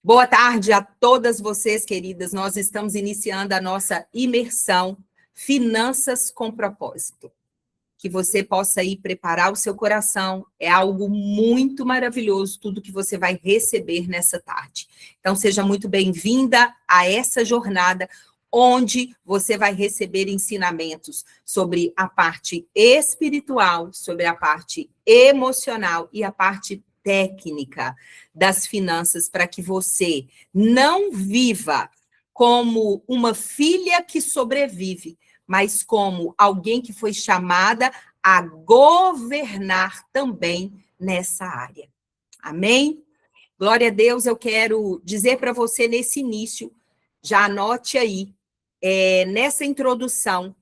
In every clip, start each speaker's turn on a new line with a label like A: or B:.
A: Boa tarde a todas vocês, queridas. Nós estamos iniciando a nossa imersão Finanças com Propósito. Que você possa aí preparar o seu coração. É algo muito maravilhoso, tudo que você vai receber nessa tarde. Então, seja muito bem-vinda a essa jornada, onde você vai receber ensinamentos sobre a parte espiritual, sobre a parte emocional e a parte técnica das finanças, para que você não viva como uma filha que sobrevive, mas como alguém que foi chamada a governar também nessa área. Amém? Glória a Deus, eu quero dizer para você nesse início, já anote aí, nessa introdução,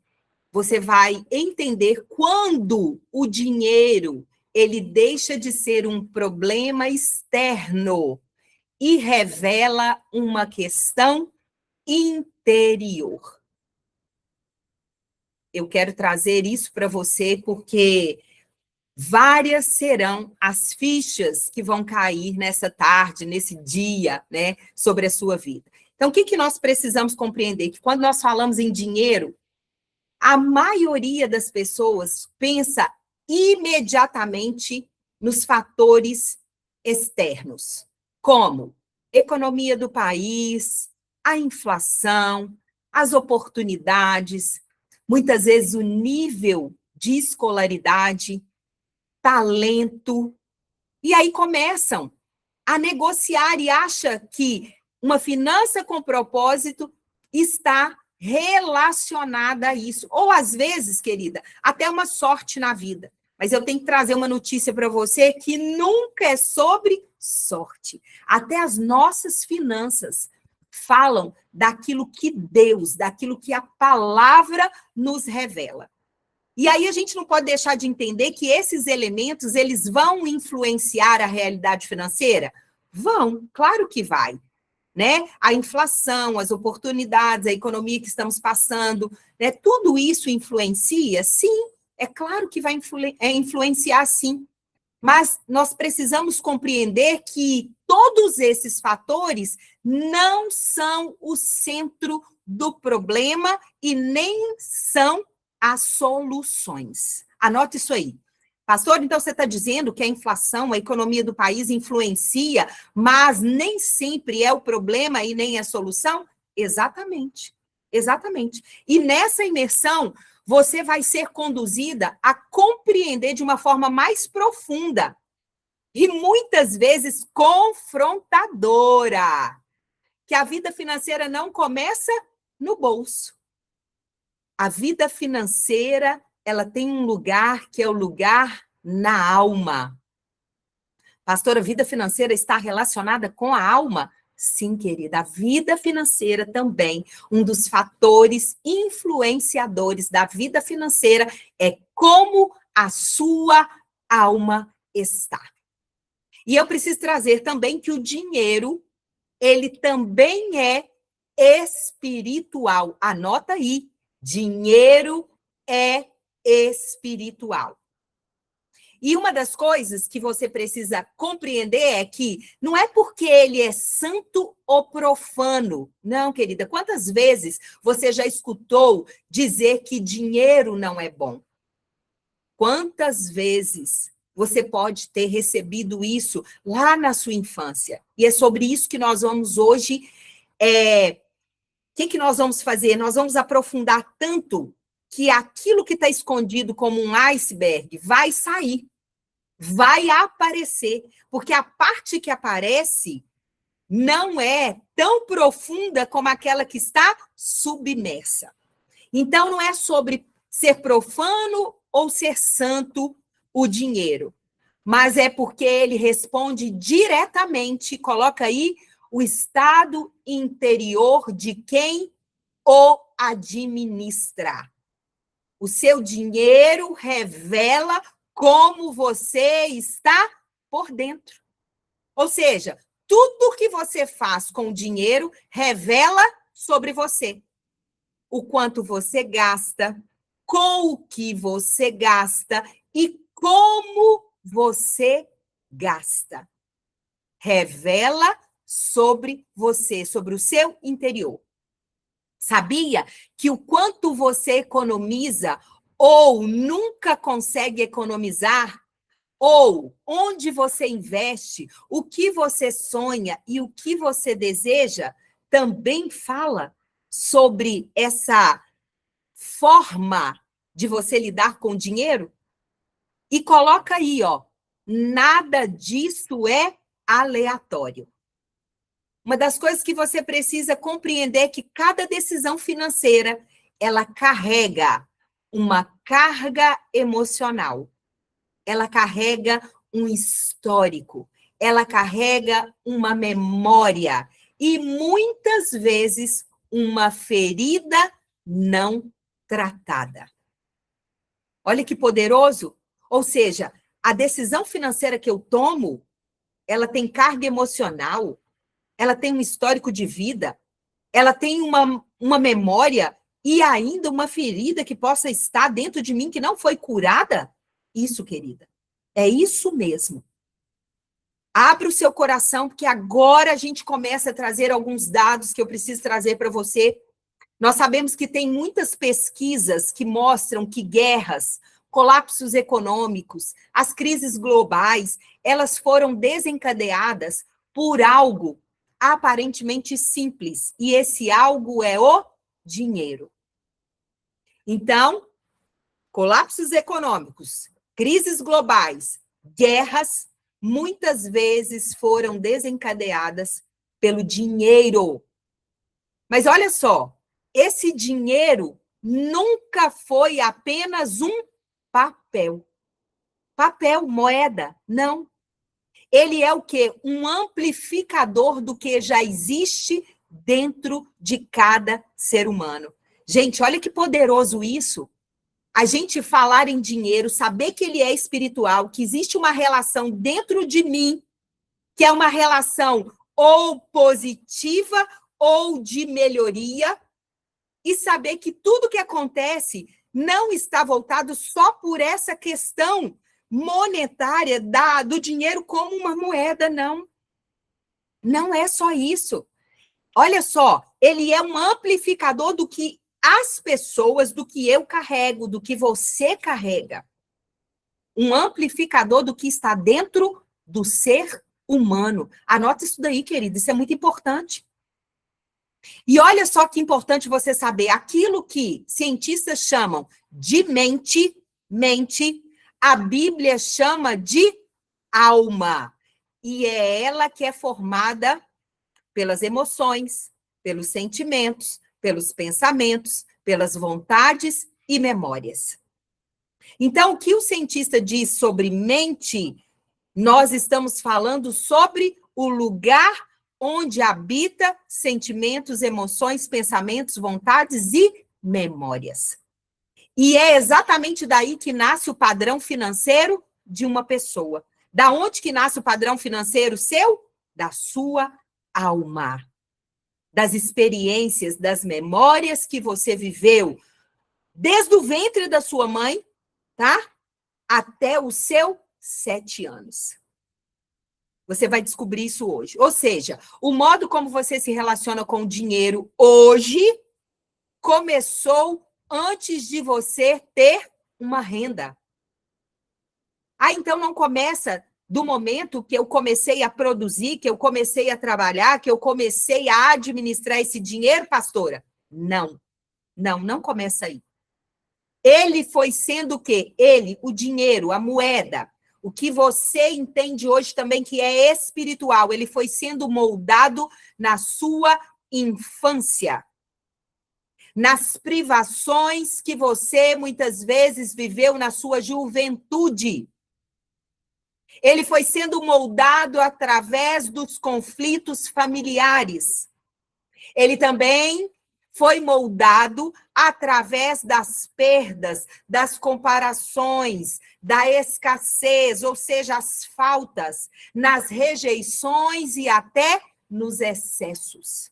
A: você vai entender quando o dinheiro ele deixa de ser um problema externo e revela uma questão interior. Eu quero trazer isso para você porque várias serão as fichas que vão cair nessa tarde, nesse dia, né, sobre a sua vida. Então, o que nós precisamos compreender? Que quando nós falamos em dinheiro, a maioria das pessoas pensa imediatamente nos fatores externos, como economia do país, a inflação, as oportunidades, muitas vezes o nível de escolaridade, talento, e aí começam a negociar e acham que uma finança com propósito está relacionada a isso. Ou, às vezes, querida, até uma sorte na vida. Mas eu tenho que trazer uma notícia para você que nunca é sobre sorte. Até as nossas finanças falam daquilo que Deus, daquilo que a palavra nos revela. E aí a gente não pode deixar de entender que esses elementos, eles vão influenciar a realidade financeira? Vão, claro que vai. Né? A inflação, as oportunidades, a economia que estamos passando, né? Tudo isso influencia? Sim, é claro que vai influenciar, sim. Mas nós precisamos compreender que todos esses fatores não são o centro do problema e nem são as soluções. Anote isso aí. Pastor, então você está dizendo que a inflação, a economia do país influencia, mas nem sempre é o problema e nem a solução? Exatamente, exatamente. E nessa imersão, você vai ser conduzida a compreender de uma forma mais profunda e muitas vezes confrontadora, que a vida financeira não começa no bolso. A vida financeira, ela tem um lugar que é o lugar na alma. Pastora, a vida financeira está relacionada com a alma? Sim, querida, a vida financeira também, um dos fatores influenciadores da vida financeira é como a sua alma está. E eu preciso trazer também que o dinheiro, ele também é espiritual. Anota aí, dinheiro é espiritual. E uma das coisas que você precisa compreender é que não é porque ele é santo ou profano. Não, querida. Quantas vezes você já escutou dizer que dinheiro não é bom? Quantas vezes você pode ter recebido isso lá na sua infância? E é sobre isso que nós vamos hoje... O que nós vamos fazer? Nós vamos aprofundar tanto que aquilo que está escondido como um iceberg vai sair. Vai aparecer, porque a parte que aparece não é tão profunda como aquela que está submersa. Então, não é sobre ser profano ou ser santo o dinheiro, mas é porque ele responde diretamente, coloca aí, o estado interior de quem o administra. O seu dinheiro revela como você está por dentro. Ou seja, tudo que você faz com o dinheiro revela sobre você. O quanto você gasta, com o que você gasta e como você gasta. Revela sobre você, sobre o seu interior. Sabia que o quanto você economiza ou nunca consegue economizar, ou onde você investe, o que você sonha e o que você deseja, também fala sobre essa forma de você lidar com o dinheiro? E coloca aí, ó, nada disso é aleatório. Uma das coisas que você precisa compreender é que cada decisão financeira, ela carrega uma carga emocional. Ela carrega um histórico, ela carrega uma memória e muitas vezes uma ferida não tratada. Olha que poderoso! Ou seja, a decisão financeira que eu tomo, ela tem carga emocional, ela tem um histórico de vida, ela tem uma memória e ainda uma ferida que possa estar dentro de mim que não foi curada. Isso, querida, é isso mesmo. Abra o seu coração, porque agora a gente começa a trazer alguns dados que eu preciso trazer para você. Nós sabemos que tem muitas pesquisas que mostram que guerras, colapsos econômicos, as crises globais, elas foram desencadeadas por algo aparentemente simples, e esse algo é o dinheiro. Então, colapsos econômicos, crises globais, guerras, muitas vezes foram desencadeadas pelo dinheiro. Mas olha só, esse dinheiro nunca foi apenas um papel. Papel, moeda, não. Ele é o quê? Um amplificador do que já existe dentro de cada ser humano. Gente, olha que poderoso isso. A gente falar em dinheiro, saber que ele é espiritual, que existe uma relação dentro de mim, que é uma relação ou positiva ou de melhoria, e saber que tudo que acontece não está voltado só por essa questão monetária do dinheiro como uma moeda, não. Não é só isso. Olha só, ele é um amplificador do que as pessoas, do que eu carrego, do que você carrega. Um amplificador do que está dentro do ser humano. Anota isso daí, querido, isso é muito importante. E olha só que importante você saber, aquilo que cientistas chamam de mente, a Bíblia chama de alma. E é ela que é formada pelas emoções, pelos sentimentos, pelos pensamentos, pelas vontades e memórias. Então, o que o cientista diz sobre mente, nós estamos falando sobre o lugar onde habita sentimentos, emoções, pensamentos, vontades e memórias. E é exatamente daí que nasce o padrão financeiro de uma pessoa. Da onde que nasce o padrão financeiro seu? Da sua alma. Das experiências, das memórias que você viveu desde o ventre da sua mãe, tá? Até os seus 7 anos. Você vai descobrir isso hoje. Ou seja, o modo como você se relaciona com o dinheiro hoje começou antes de você ter uma renda. Ah, então não começa do momento que eu comecei a produzir, que eu comecei a trabalhar, que eu comecei a administrar esse dinheiro, pastora? Não. Não começa aí. Ele foi sendo o quê? Ele, o dinheiro, a moeda, o que você entende hoje também que é espiritual, ele foi sendo moldado na sua infância, nas privações que você muitas vezes viveu na sua juventude. Ele foi sendo moldado através dos conflitos familiares. Ele também foi moldado através das perdas, das comparações, da escassez, ou seja, as faltas, nas rejeições e até nos excessos.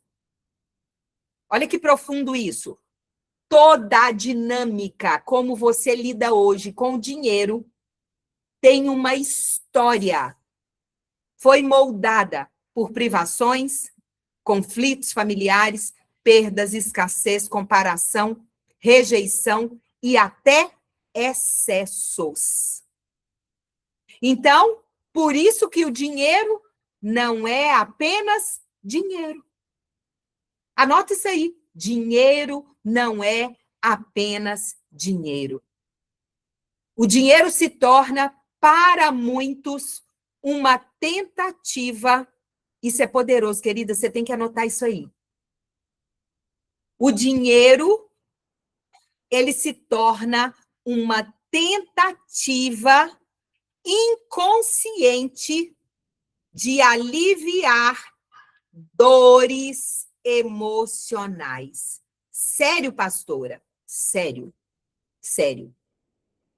A: Olha que profundo isso. Toda a dinâmica, como você lida hoje com o dinheiro, tem uma história. Foi moldada por privações, conflitos familiares, perdas, escassez, comparação, rejeição e até excessos. Então, por isso que o dinheiro não é apenas dinheiro. Anota isso aí. Dinheiro não é apenas dinheiro. O dinheiro se torna, para muitos, uma tentativa. Isso é poderoso, querida, você tem que anotar isso aí. O dinheiro, ele se torna uma tentativa inconsciente de aliviar dores emocionais. Sério, pastora? Sério. Sério.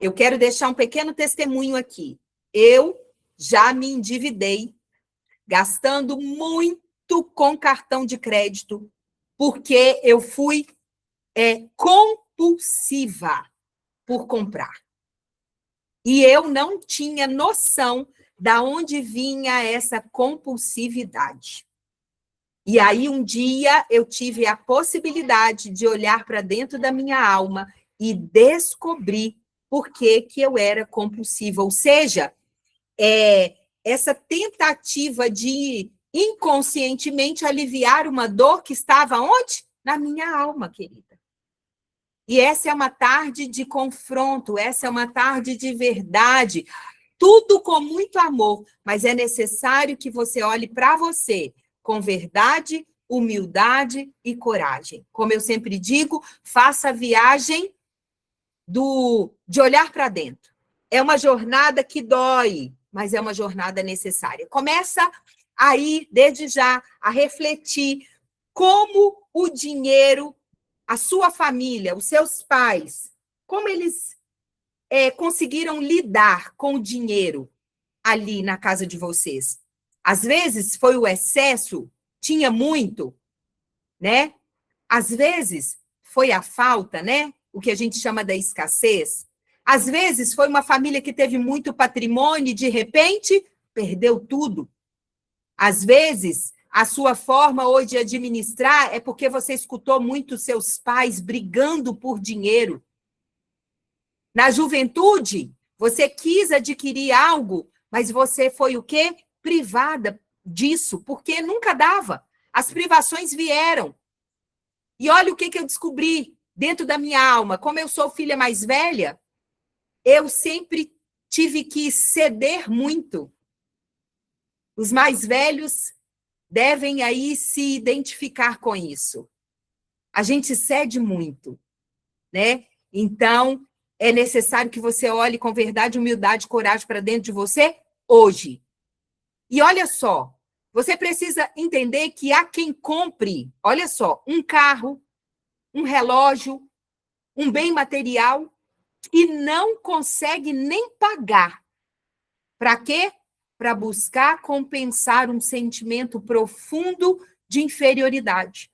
A: Eu quero deixar um pequeno testemunho aqui. Eu já me endividei, gastando muito com cartão de crédito, porque eu fui compulsiva por comprar. E eu não tinha noção da onde vinha essa compulsividade. E aí, um dia, eu tive a possibilidade de olhar para dentro da minha alma e descobrir por que eu era compulsiva. Ou seja, essa tentativa de inconscientemente aliviar uma dor que estava onde? Na minha alma, querida. E essa é uma tarde de confronto, essa é uma tarde de verdade, tudo com muito amor, mas é necessário que você olhe para você com verdade, humildade e coragem. Como eu sempre digo, faça a viagem de olhar para dentro. É uma jornada que dói, mas é uma jornada necessária. Começa aí, desde já, a refletir como o dinheiro, a sua família, os seus pais, como eles conseguiram lidar com o dinheiro ali na casa de vocês. Às vezes foi o excesso, tinha muito, né? Às vezes foi a falta, né? O que a gente chama da escassez. Às vezes foi uma família que teve muito patrimônio e, de repente, perdeu tudo. Às vezes, a sua forma hoje de administrar é porque você escutou muito seus pais brigando por dinheiro. Na juventude, você quis adquirir algo, mas você foi o quê? Privada disso, porque nunca dava. As privações vieram. E olha o que eu descobri dentro da minha alma. Como eu sou filha mais velha, eu sempre tive que ceder muito. Os mais velhos devem aí se identificar com isso. A gente cede muito, né? Então, é necessário que você olhe com verdade, humildade e coragem para dentro de você hoje. E olha só, você precisa entender que há quem compre, olha só, um carro, um relógio, um bem material e não consegue nem pagar. Para quê? Para buscar compensar um sentimento profundo de inferioridade.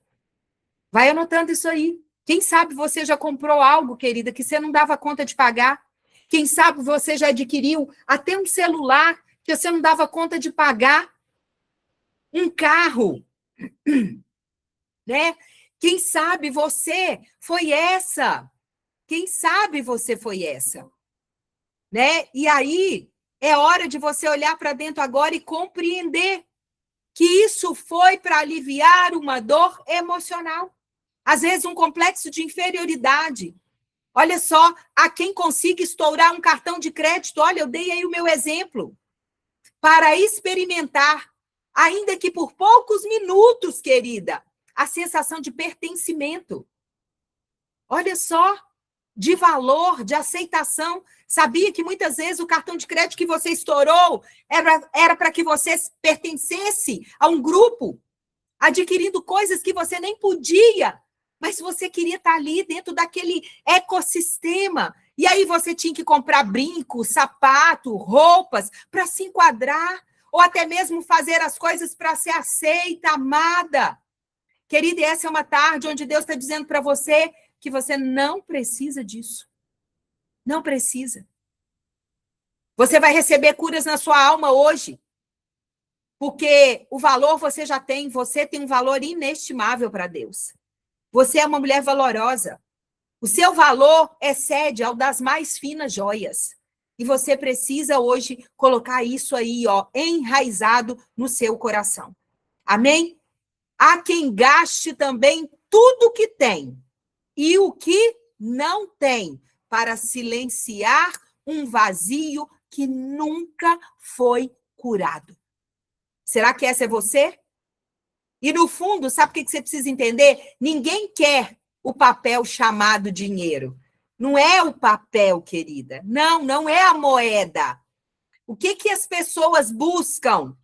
A: Vai anotando isso aí. Quem sabe você já comprou algo, querida, que você não dava conta de pagar? Quem sabe você já adquiriu até um celular que você não dava conta de pagar? Um carro, né? Quem sabe você foi essa? Quem sabe você foi essa? Né? E aí é hora de você olhar para dentro agora e compreender que isso foi para aliviar uma dor emocional. Às vezes um complexo de inferioridade. Olha só, a quem consiga estourar um cartão de crédito, olha, eu dei aí o meu exemplo, para experimentar, ainda que por poucos minutos, querida, a sensação de pertencimento. Olha só, de valor, de aceitação. Sabia que muitas vezes o cartão de crédito que você estourou era para que você pertencesse a um grupo, adquirindo coisas que você nem podia, mas você queria estar ali dentro daquele ecossistema. E aí você tinha que comprar brinco, sapato, roupas para se enquadrar, ou até mesmo fazer as coisas para ser aceita, amada. Querida, essa é uma tarde onde Deus está dizendo para você que você não precisa disso. Não precisa. Você vai receber curas na sua alma hoje. Porque o valor você já tem, você tem um valor inestimável para Deus. Você é uma mulher valorosa. O seu valor excede ao das mais finas joias. E você precisa hoje colocar isso aí, ó, enraizado no seu coração. Amém? Há quem gaste também tudo o que tem e o que não tem para silenciar um vazio que nunca foi curado. Será que essa é você? E no fundo, sabe o que você precisa entender? Ninguém quer o papel chamado dinheiro. Não é o papel, querida. Não, não é a moeda. O que as pessoas buscam?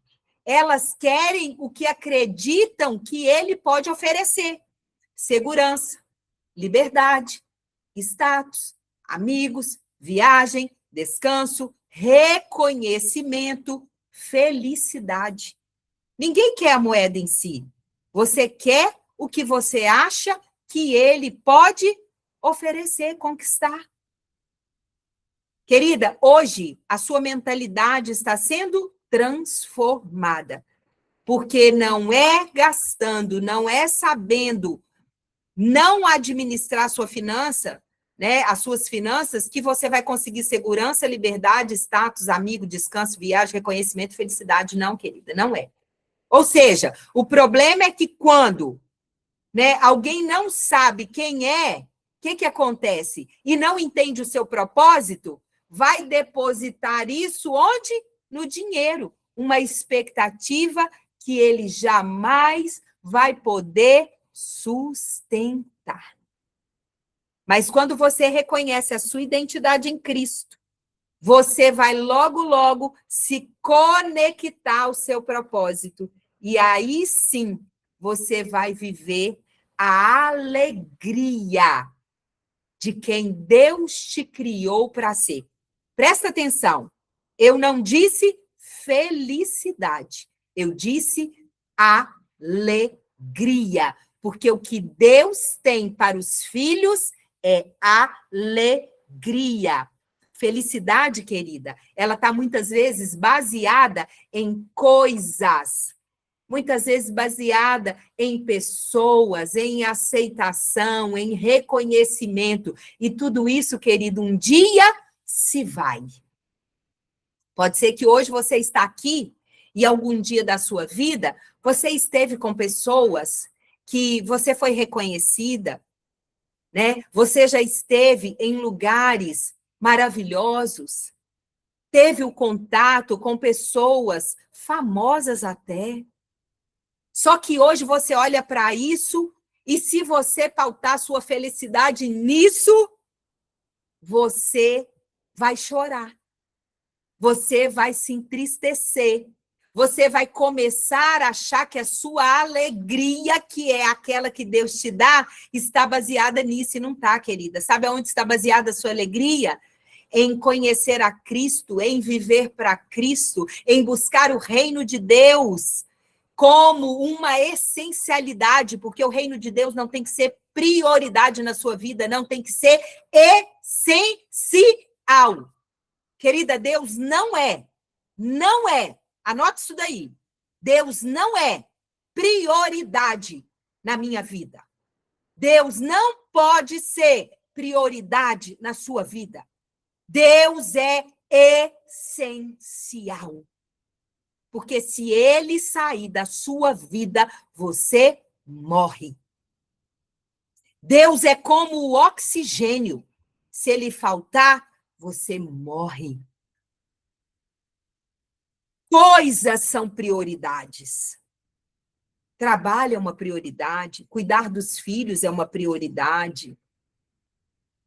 A: Elas querem o que acreditam que ele pode oferecer: segurança, liberdade, status, amigos, viagem, descanso, reconhecimento, felicidade. Ninguém quer a moeda em si. Você quer o que você acha que ele pode oferecer, conquistar. Querida, hoje a sua mentalidade está sendo transformada. Porque não é gastando, não é sabendo não administrar a sua finança, né, as suas finanças, que você vai conseguir segurança, liberdade, status, amigo, descanso, viagem, reconhecimento, felicidade. Não, querida, não é. Ou seja, o problema é que quando, né, alguém não sabe quem é, o que acontece? E não entende o seu propósito, vai depositar isso onde? No dinheiro. Uma expectativa que ele jamais vai poder sustentar. Mas quando você reconhece a sua identidade em Cristo, você vai logo, logo se conectar ao seu propósito. E aí sim, você vai viver a alegria de quem Deus te criou para ser. Presta atenção, eu não disse felicidade, eu disse alegria, porque o que Deus tem para os filhos é alegria. Felicidade, querida, ela está muitas vezes baseada em coisas, muitas vezes baseada em pessoas, em aceitação, em reconhecimento. E tudo isso, querido, um dia se vai. Pode ser que hoje você está aqui e algum dia da sua vida você esteve com pessoas que você foi reconhecida, né? Você já esteve em lugares maravilhosos, teve o contato com pessoas famosas até. Só que hoje você olha para isso e se você pautar sua felicidade nisso, você vai chorar. Você vai se entristecer. Você vai começar a achar que a sua alegria, que é aquela que Deus te dá, está baseada nisso e não está, querida. Sabe aonde está baseada a sua alegria? Em conhecer a Cristo, em viver para Cristo, em buscar o reino de Deus como uma essencialidade, porque o reino de Deus não tem que ser prioridade na sua vida, não tem que ser essencial. Querida, Deus não é, anote isso daí, Deus não é prioridade na minha vida. Deus não pode ser prioridade na sua vida. Deus é essencial. Porque se ele sair da sua vida, você morre. Deus é como o oxigênio. Se ele faltar, você morre. Coisas são prioridades. Trabalho é uma prioridade. Cuidar dos filhos é uma prioridade.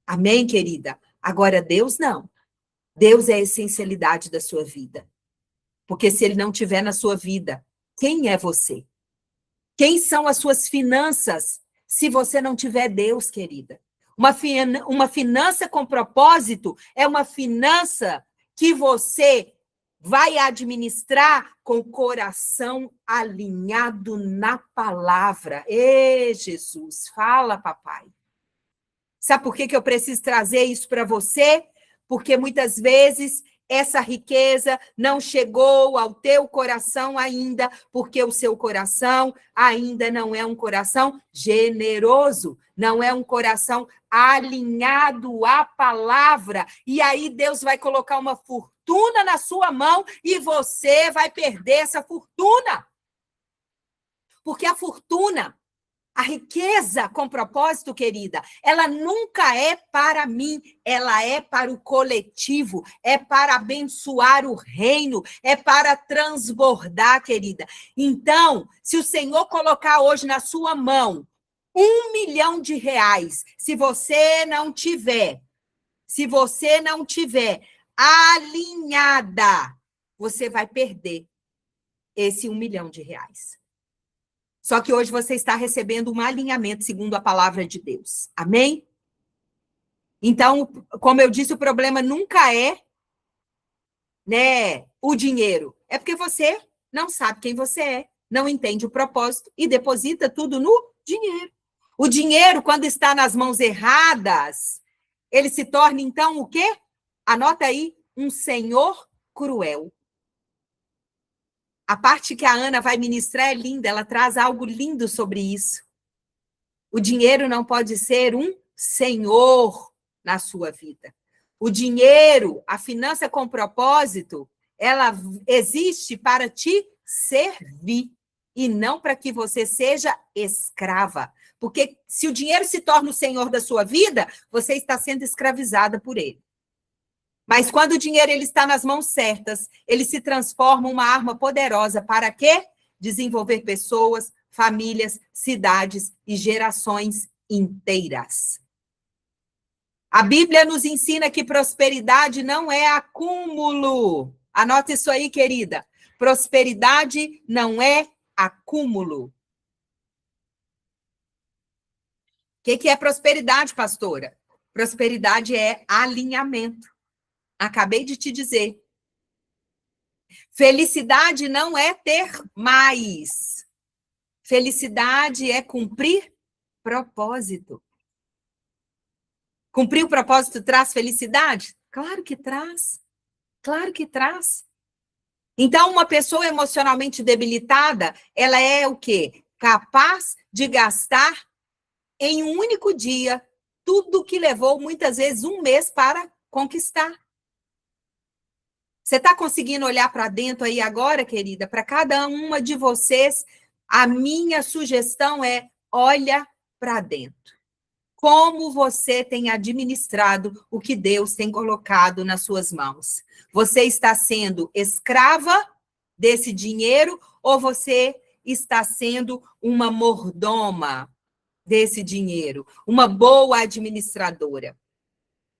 A: Amém, querida? Agora, Deus não. Deus é a essencialidade da sua vida. Porque se ele não estiver na sua vida, quem é você? Quem são as suas finanças se você não tiver Deus, querida? Uma finança com propósito é uma finança que você vai administrar com o coração alinhado na palavra. Ê, Jesus, fala, papai. Sabe por que eu preciso trazer isso para você? Porque muitas vezes essa riqueza não chegou ao teu coração ainda, porque o seu coração ainda não é um coração generoso, não é um coração alinhado à palavra. E aí Deus vai colocar uma fortuna na sua mão e você vai perder essa fortuna. Porque a fortuna, a riqueza com propósito, querida, ela nunca é para mim, ela é para o coletivo, é para abençoar o reino, é para transbordar, querida. Então, se o Senhor colocar hoje na sua mão R$1 milhão, se você não tiver alinhada, você vai perder esse R$1 milhão. Só que hoje você está recebendo um alinhamento segundo a palavra de Deus. Amém? Então, como eu disse, o problema nunca é, né, o dinheiro. É porque você não sabe quem você é, não entende o propósito e deposita tudo no dinheiro. O dinheiro, quando está nas mãos erradas, ele se torna, então, o quê? Anota aí, um senhor cruel. A parte que a Ana vai ministrar é linda, ela traz algo lindo sobre isso. O dinheiro não pode ser um senhor na sua vida. O dinheiro, a finança com propósito, ela existe para te servir e não para que você seja escrava. Porque se o dinheiro se torna o senhor da sua vida, você está sendo escravizada por ele. Mas quando o dinheiro ele está nas mãos certas, ele se transforma em uma arma poderosa para quê? Desenvolver pessoas, famílias, cidades e gerações inteiras. A Bíblia nos ensina que prosperidade não é acúmulo. Anota isso aí, querida. Prosperidade não é acúmulo. O que é prosperidade, pastora? Prosperidade é alinhamento. Acabei de te dizer. Felicidade não é ter mais. Felicidade é cumprir propósito. Cumprir o propósito traz felicidade? Claro que traz. Claro que traz. Então, uma pessoa emocionalmente debilitada, ela é o quê? Capaz de gastar em um único dia tudo que levou, muitas vezes, um mês para conquistar. Você está conseguindo olhar para dentro aí agora, querida? Para cada uma de vocês, a minha sugestão é: olha para dentro. Como você tem administrado o que Deus tem colocado nas suas mãos? Você está sendo escrava desse dinheiro ou você está sendo uma mordoma desse dinheiro? Uma boa administradora?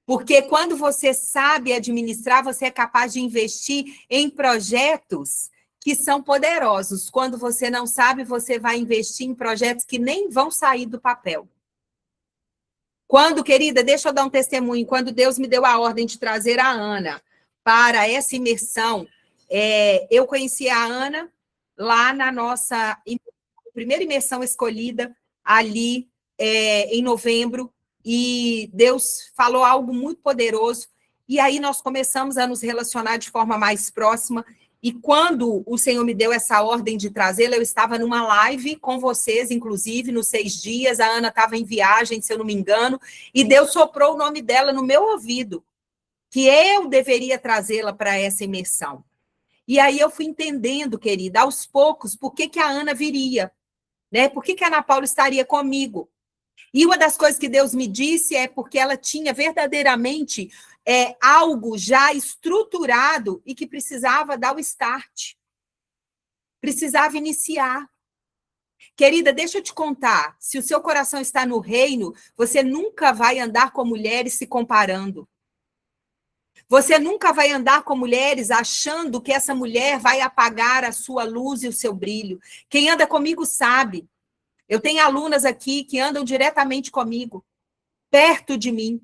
A: Porque quando você sabe administrar, você é capaz de investir em projetos que são poderosos. Quando você não sabe, você vai investir em projetos que nem vão sair do papel. Quando, querida, deixa eu dar um testemunho, quando Deus me deu a ordem de trazer a Ana para essa imersão, eu conheci a Ana lá na nossa primeira imersão escolhida, ali em novembro, e Deus falou algo muito poderoso, e aí nós começamos a nos relacionar de forma mais próxima, e quando o Senhor me deu essa ordem de trazê-la, eu estava numa live com vocês, inclusive, nos 6 dias, a Ana estava em viagem, se eu não me engano, e Deus soprou o nome dela no meu ouvido, que eu deveria trazê-la para essa imersão. E aí eu fui entendendo, querida, aos poucos, por que a Ana viria, né? Por que a Ana Paula estaria comigo? E uma das coisas que Deus me disse é porque ela tinha verdadeiramente algo já estruturado e que precisava dar o start. Precisava iniciar. Querida, deixa eu te contar, se o seu coração está no reino, você nunca vai andar com mulheres se comparando. Você nunca vai andar com mulheres achando que essa mulher vai apagar a sua luz e o seu brilho. Quem anda comigo sabe. Eu tenho alunas aqui que andam diretamente comigo, perto de mim,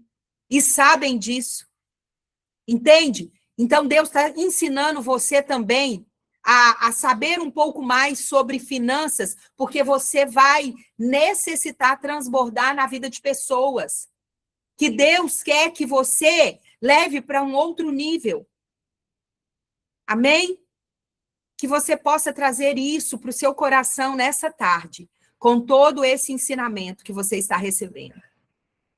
A: e sabem disso. Entende? Então, Deus está ensinando você também a saber um pouco mais sobre finanças, porque você vai necessitar transbordar na vida de pessoas. Que Deus quer que você leve para um outro nível. Amém? Que você possa trazer isso para o seu coração nessa tarde, com todo esse ensinamento que você está recebendo.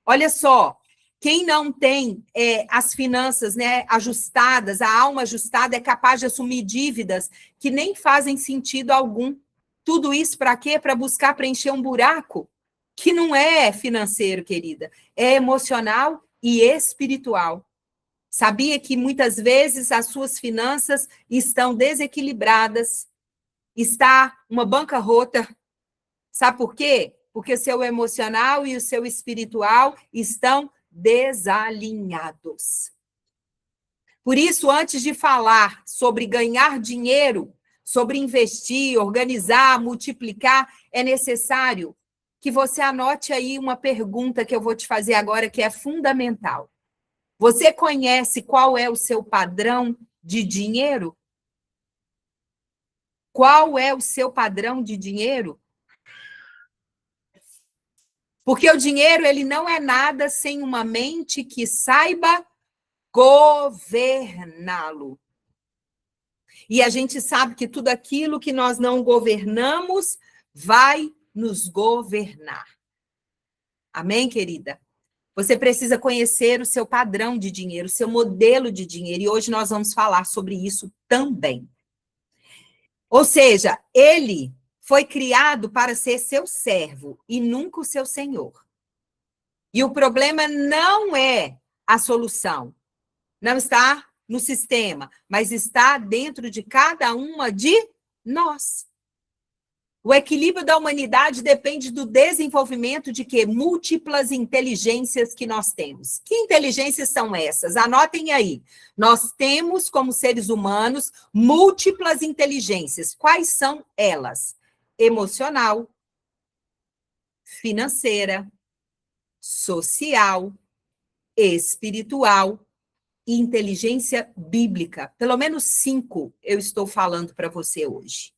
A: Olha só, quem não tem as finanças, né, ajustadas, a alma ajustada, é capaz de assumir dívidas que nem fazem sentido algum. Tudo isso para quê? Para buscar preencher um buraco que não é financeiro, querida, é emocional e espiritual. Sabia que muitas vezes as suas finanças estão desequilibradas, está uma bancarrota. Sabe por quê? Porque o seu emocional e o seu espiritual estão desalinhados. Por isso, antes de falar sobre ganhar dinheiro, sobre investir, organizar, multiplicar, é necessário que você anote aí uma pergunta que eu vou te fazer agora, que é fundamental. Você conhece qual é o seu padrão de dinheiro? Qual é o seu padrão de dinheiro? Porque o dinheiro, ele não é nada sem uma mente que saiba governá-lo. E a gente sabe que tudo aquilo que nós não governamos vai nos governar. Amém, querida? Você precisa conhecer o seu padrão de dinheiro, o seu modelo de dinheiro, e hoje nós vamos falar sobre isso também. Ou seja, ele foi criado para ser seu servo e nunca o seu senhor. E o problema não é a solução, não está no sistema, mas está dentro de cada uma de nós. O equilíbrio da humanidade depende do desenvolvimento de quê? Múltiplas inteligências que nós temos. Que inteligências são essas? Anotem aí. Nós temos, como seres humanos, múltiplas inteligências. Quais são elas? Emocional, financeira, social, espiritual e inteligência bíblica. Pelo menos 5 eu estou falando para você hoje.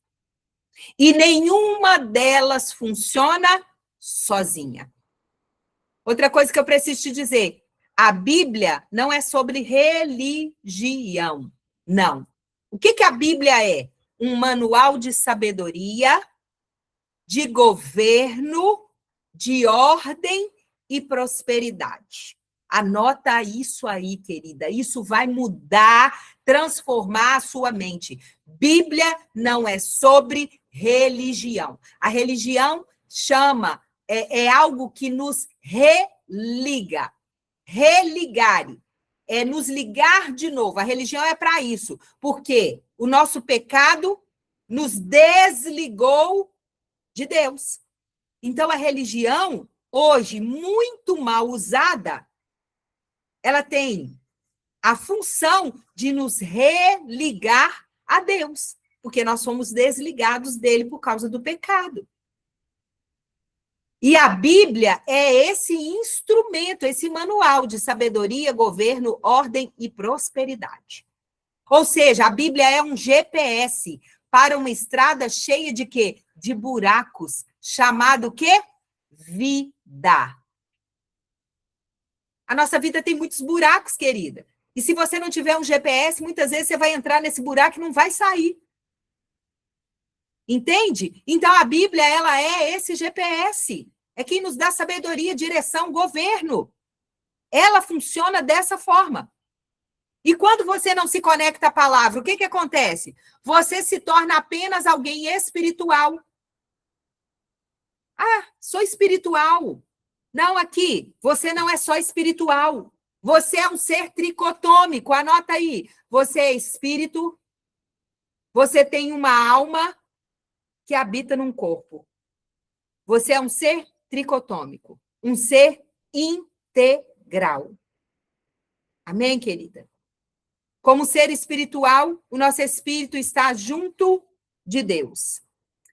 A: E nenhuma delas funciona sozinha. Outra coisa que eu preciso te dizer, a Bíblia não é sobre religião, não. O que a Bíblia é? Um manual de sabedoria, de governo, de ordem e prosperidade. Anota isso aí, querida. Isso vai mudar, transformar a sua mente. Bíblia não é sobre religião. A religião chama, é algo que nos religa. Religare. É nos ligar de novo. A religião é para isso. Porque o nosso pecado nos desligou de Deus. Então, a religião, hoje, muito mal usada, ela tem a função de nos religar a Deus, porque nós somos desligados dele por causa do pecado. E a Bíblia é esse instrumento, esse manual de sabedoria, governo, ordem e prosperidade. Ou seja, a Bíblia é um GPS para uma estrada cheia de quê? De buracos, chamado o quê? Vida. A nossa vida tem muitos buracos, querida. E se você não tiver um GPS, muitas vezes você vai entrar nesse buraco e não vai sair. Entende? Então, a Bíblia, ela é esse GPS. É quem nos dá sabedoria, direção, governo. Ela funciona dessa forma. E quando você não se conecta à palavra, o que acontece? Você se torna apenas alguém espiritual. Ah, sou espiritual. Não, aqui, você não é só espiritual. Você é um ser tricotômico. Anota aí. Você é espírito, você tem uma alma que habita num corpo. Você é um ser tricotômico, um ser integral. Amém, querida? Como ser espiritual, o nosso espírito está junto de Deus.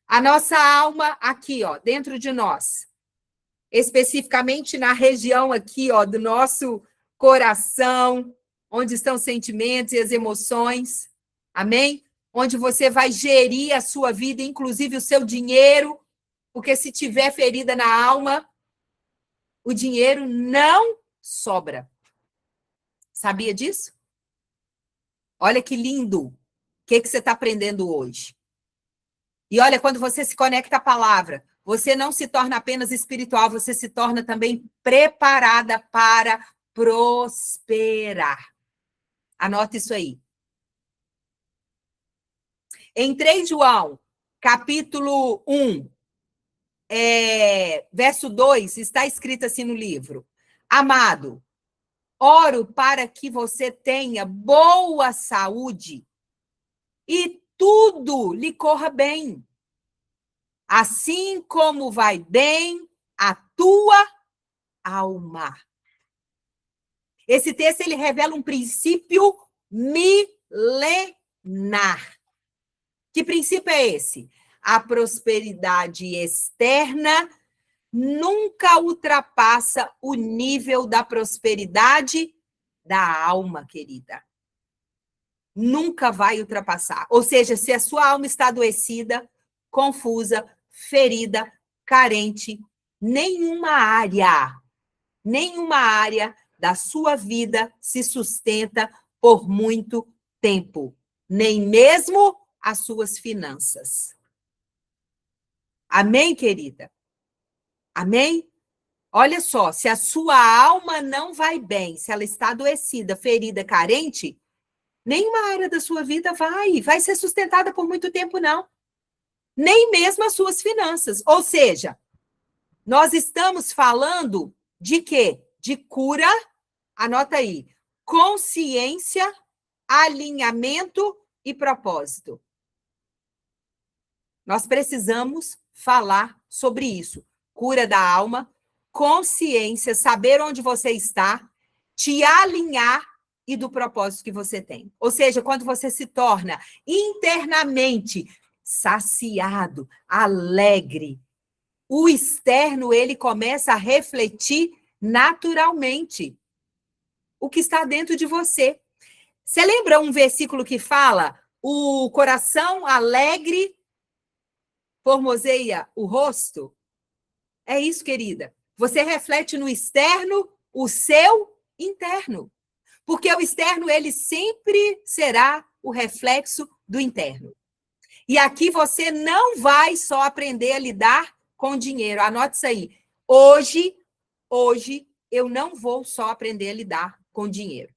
A: A nossa alma aqui, ó, dentro de nós, especificamente na região aqui, ó, do nosso coração, onde estão os sentimentos e as emoções. Amém? Onde você vai gerir a sua vida, inclusive o seu dinheiro, porque se tiver ferida na alma, o dinheiro não sobra. Sabia disso? Olha que lindo. que você está aprendendo hoje? E olha, quando você se conecta à palavra, você não se torna apenas espiritual, você se torna também preparada para prosperar. Anota isso aí. Em 3 João, capítulo 1, verso 2, está escrito assim no livro: Amado, oro para que você tenha boa saúde e tudo lhe corra bem, assim como vai bem a tua alma. Esse texto ele revela um princípio milenar. Que princípio é esse? A prosperidade externa nunca ultrapassa o nível da prosperidade da alma, querida. Nunca vai ultrapassar. Ou seja, se a sua alma está adoecida, confusa, ferida, carente, nenhuma área da sua vida se sustenta por muito tempo, nem mesmo as suas finanças. Amém, querida? Amém? Olha só, se a sua alma não vai bem, se ela está adoecida, ferida, carente, nenhuma área da sua vida vai ser sustentada por muito tempo, não. Nem mesmo as suas finanças. Ou seja, nós estamos falando de quê? De cura, anota aí, consciência, alinhamento e propósito. Nós precisamos falar sobre isso. Cura da alma, consciência, saber onde você está, te alinhar e do propósito que você tem. Ou seja, quando você se torna internamente saciado, alegre, o externo ele começa a refletir naturalmente o que está dentro de você. Você lembra um versículo que fala: o coração alegre formoseia o rosto? É isso, querida. Você reflete no externo o seu interno. Porque o externo, ele sempre será o reflexo do interno. E aqui você não vai só aprender a lidar com dinheiro. Anote isso aí. Hoje, eu não vou só aprender a lidar com dinheiro.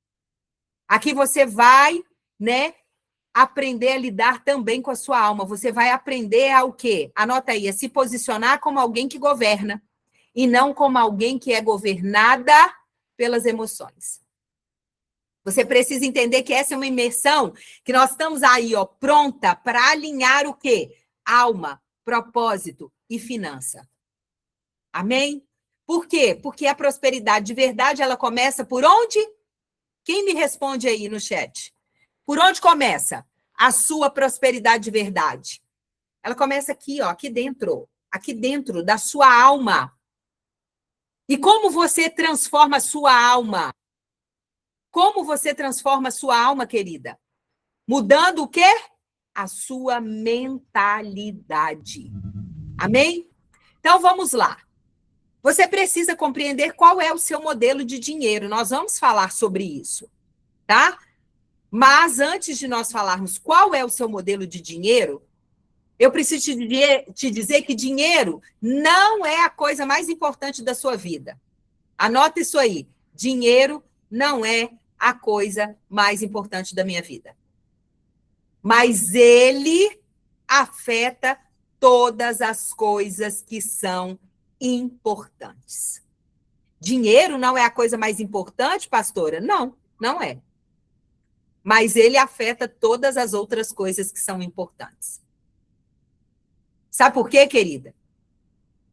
A: Aqui você vai, aprender a lidar também com a sua alma. Você vai aprender a o quê? Anota aí, a se posicionar como alguém que governa e não como alguém que é governada pelas emoções. Você precisa entender que essa é uma imersão que nós estamos aí, pronta para alinhar o quê? Alma, propósito e finança. Amém? Por quê? Porque a prosperidade de verdade, ela começa por onde? Quem me responde aí no chat? Por onde começa a sua prosperidade de verdade? Ela começa aqui, aqui dentro da sua alma. E como você transforma a sua alma? Como você transforma a sua alma, querida? Mudando o quê? A sua mentalidade. Amém? Então, vamos lá. Você precisa compreender qual é o seu modelo de dinheiro. Nós vamos falar sobre isso, tá? Mas antes de nós falarmos qual é o seu modelo de dinheiro, eu preciso te dizer que dinheiro não é a coisa mais importante da sua vida. Anota isso aí. Dinheiro não é a coisa mais importante da minha vida. Mas ele afeta todas as coisas que são importantes. Dinheiro não é a coisa mais importante, pastora? Não, não é. Mas ele afeta todas as outras coisas que são importantes. Sabe por quê, querida?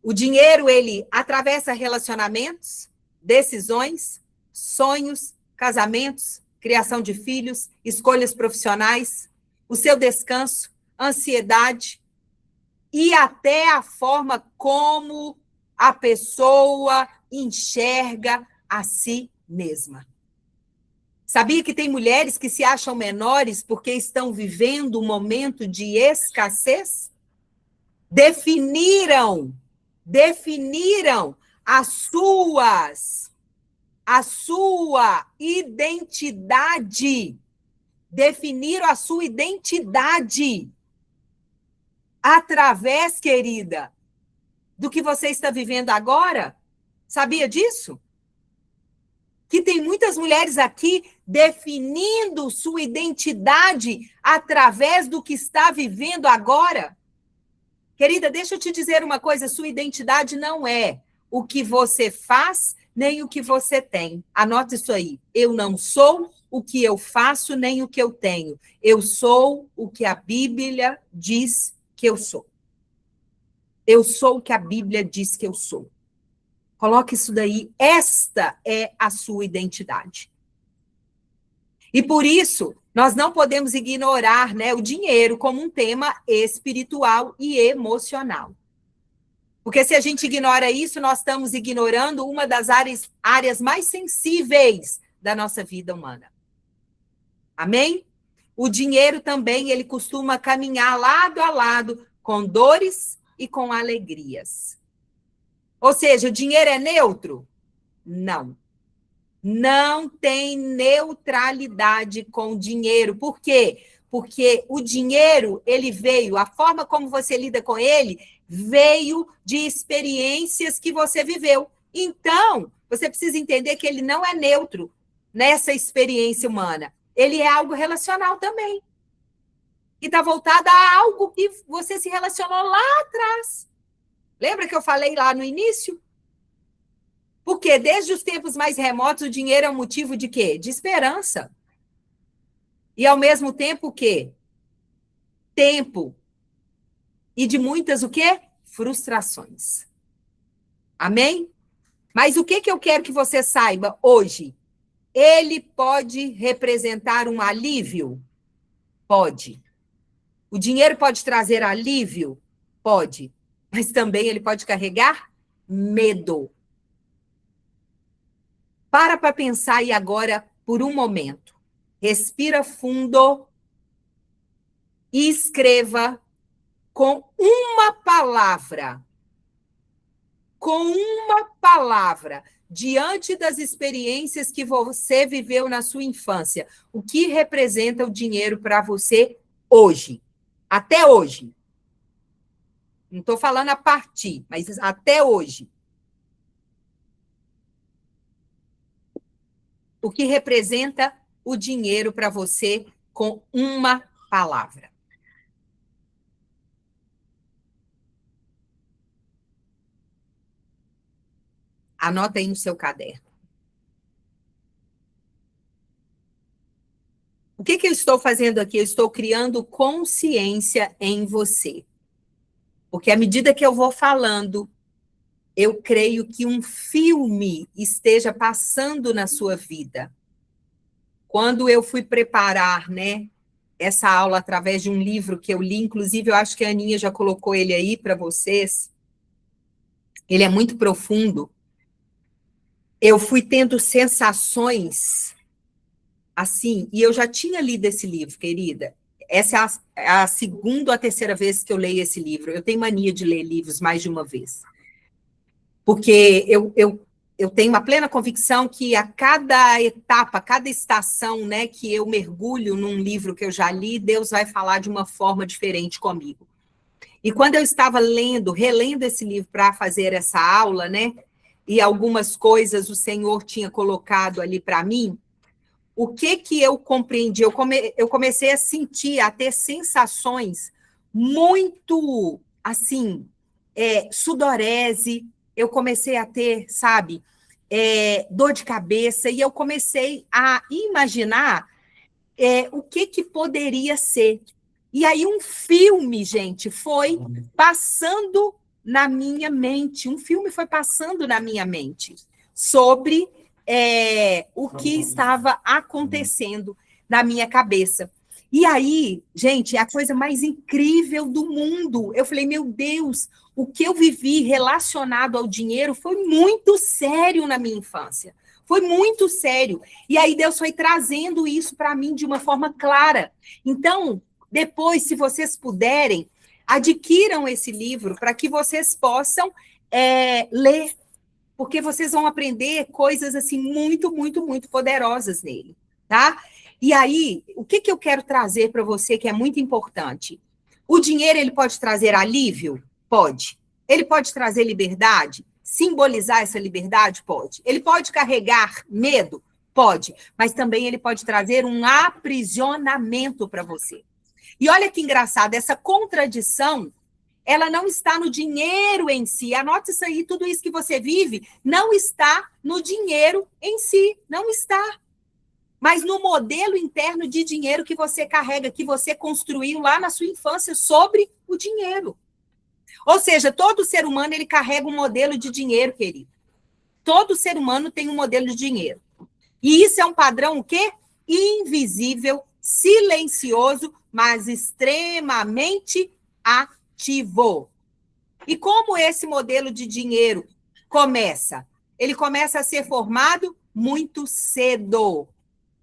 A: O dinheiro, ele atravessa relacionamentos, decisões, sonhos, casamentos, criação de filhos, escolhas profissionais, o seu descanso, ansiedade e até a forma como a pessoa enxerga a si mesma. Sabia que tem mulheres que se acham menores porque estão vivendo um momento de escassez? Definiram a sua identidade definir a sua identidade através, querida, do que você está vivendo agora. Sabia disso? Que tem muitas mulheres aqui definindo sua identidade através do que está vivendo agora. Querida, deixa eu te dizer uma coisa, sua identidade não é o que você faz, nem o que você tem. Anota isso aí. Eu não sou o que eu faço, nem o que eu tenho. Eu sou o que a Bíblia diz que eu sou. Eu sou o que a Bíblia diz que eu sou. Coloque isso daí. Esta é a sua identidade. E por isso, nós não podemos ignorar, né, o dinheiro como um tema espiritual e emocional. Porque se a gente ignora isso, nós estamos ignorando uma das áreas mais sensíveis da nossa vida humana. Amém? O dinheiro também, ele costuma caminhar lado a lado com dores e com alegrias. Ou seja, o dinheiro é neutro? Não. Não tem neutralidade com o dinheiro. Por quê? Porque o dinheiro, ele veio, a forma como você lida com ele, veio de experiências que você viveu. Então, você precisa entender que ele não é neutro nessa experiência humana. Ele é algo relacional também. E está voltado a algo que você se relacionou lá atrás. Lembra que eu falei lá no início? Porque desde os tempos mais remotos, o dinheiro é um motivo de quê? De esperança. E, ao mesmo tempo, o quê? Tempo. E de muitas, o quê? Frustrações. Amém? Mas o que eu quero que você saiba hoje? Ele pode representar um alívio? Pode. O dinheiro pode trazer alívio? Pode. Mas também ele pode carregar medo. Para pensar aí agora por um momento. Respira fundo e escreva com uma palavra. Com uma palavra, diante das experiências que você viveu na sua infância, o que representa o dinheiro para você hoje? Até hoje. Não estou falando a partir, mas até hoje. O que representa o dinheiro para você com uma palavra? Anota aí no seu caderno. O que eu estou fazendo aqui? Eu estou criando consciência em você. Porque à medida que eu vou falando, eu creio que um filme esteja passando na sua vida. Quando eu fui preparar, né, essa aula através de um livro que eu li, inclusive eu acho que a Aninha já colocou ele aí para vocês, ele é muito profundo, eu fui tendo sensações assim, e eu já tinha lido esse livro, querida. Essa é a segunda ou a terceira vez que eu leio esse livro. Eu tenho mania de ler livros mais de uma vez. Porque eu tenho uma plena convicção que a cada etapa, cada estação, né, que eu mergulho num livro que eu já li, Deus vai falar de uma forma diferente comigo. E quando eu estava relendo esse livro para fazer essa aula, né, e algumas coisas o Senhor tinha colocado ali para mim, o que eu compreendi? Eu comecei a sentir, a ter sensações muito, assim, sudorese, eu comecei a ter, sabe, dor de cabeça, e eu comecei a imaginar o que poderia ser. E aí um filme, gente, foi passando na minha mente, sobre o que estava acontecendo na minha cabeça. E aí, gente, é a coisa mais incrível do mundo. Eu falei, meu Deus, o que eu vivi relacionado ao dinheiro foi muito sério na minha infância. Foi muito sério. E aí Deus foi trazendo isso para mim de uma forma clara. Então, depois, se vocês puderem, adquiram esse livro para que vocês possam ler, porque vocês vão aprender coisas assim muito, muito, muito poderosas nele, tá? E aí, o que eu quero trazer para você que é muito importante? O dinheiro, ele pode trazer alívio? Pode. Ele pode trazer liberdade? Simbolizar essa liberdade? Pode. Ele pode carregar medo? Pode. Mas também ele pode trazer um aprisionamento para você. E olha que engraçado, essa contradição, ela não está no dinheiro em si. Anote isso aí, tudo isso que você vive não está no dinheiro em si, não está. Mas no modelo interno de dinheiro que você carrega, que você construiu lá na sua infância sobre o dinheiro. Ou seja, todo ser humano, ele carrega um modelo de dinheiro, querido. Todo ser humano tem um modelo de dinheiro. E isso é um padrão o quê? Invisível, silencioso, mas extremamente ativo. E como esse modelo de dinheiro começa? Ele começa a ser formado muito cedo.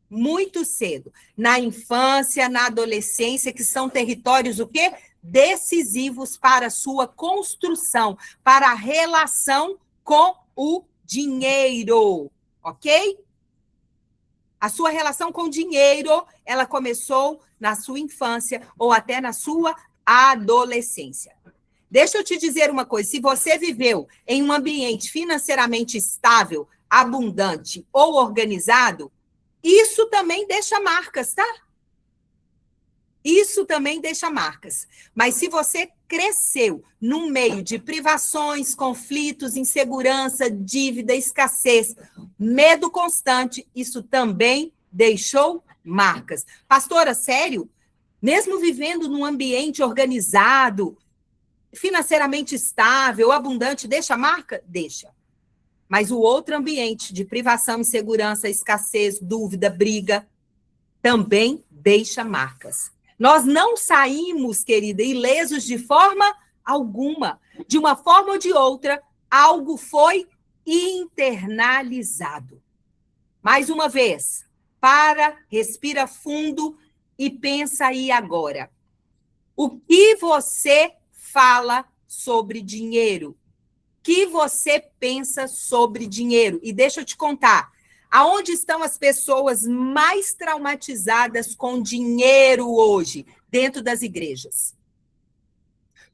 A: Muito cedo. Na infância, na adolescência, que são territórios o quê? Decisivos para a sua construção, para a relação com o dinheiro, ok? A sua relação com o dinheiro, ela começou na sua infância ou até na sua adolescência. Deixa eu te dizer uma coisa, se você viveu em um ambiente financeiramente estável, abundante ou organizado, isso também deixa marcas, tá? Isso também deixa marcas. Mas se você cresceu num meio de privações, conflitos, insegurança, dívida, escassez, medo constante, isso também deixou marcas. Pastora, sério? Mesmo vivendo num ambiente organizado, financeiramente estável, abundante, deixa marca? Deixa. Mas o outro ambiente de privação, insegurança, escassez, dúvida, briga, também deixa marcas. Nós não saímos, querida, ilesos de forma alguma. De uma forma ou de outra, algo foi internalizado. Mais uma vez, para, respira fundo e pensa aí agora. O que você fala sobre dinheiro? O que você pensa sobre dinheiro? E deixa eu te contar, aonde estão as pessoas mais traumatizadas com dinheiro hoje? Dentro das igrejas.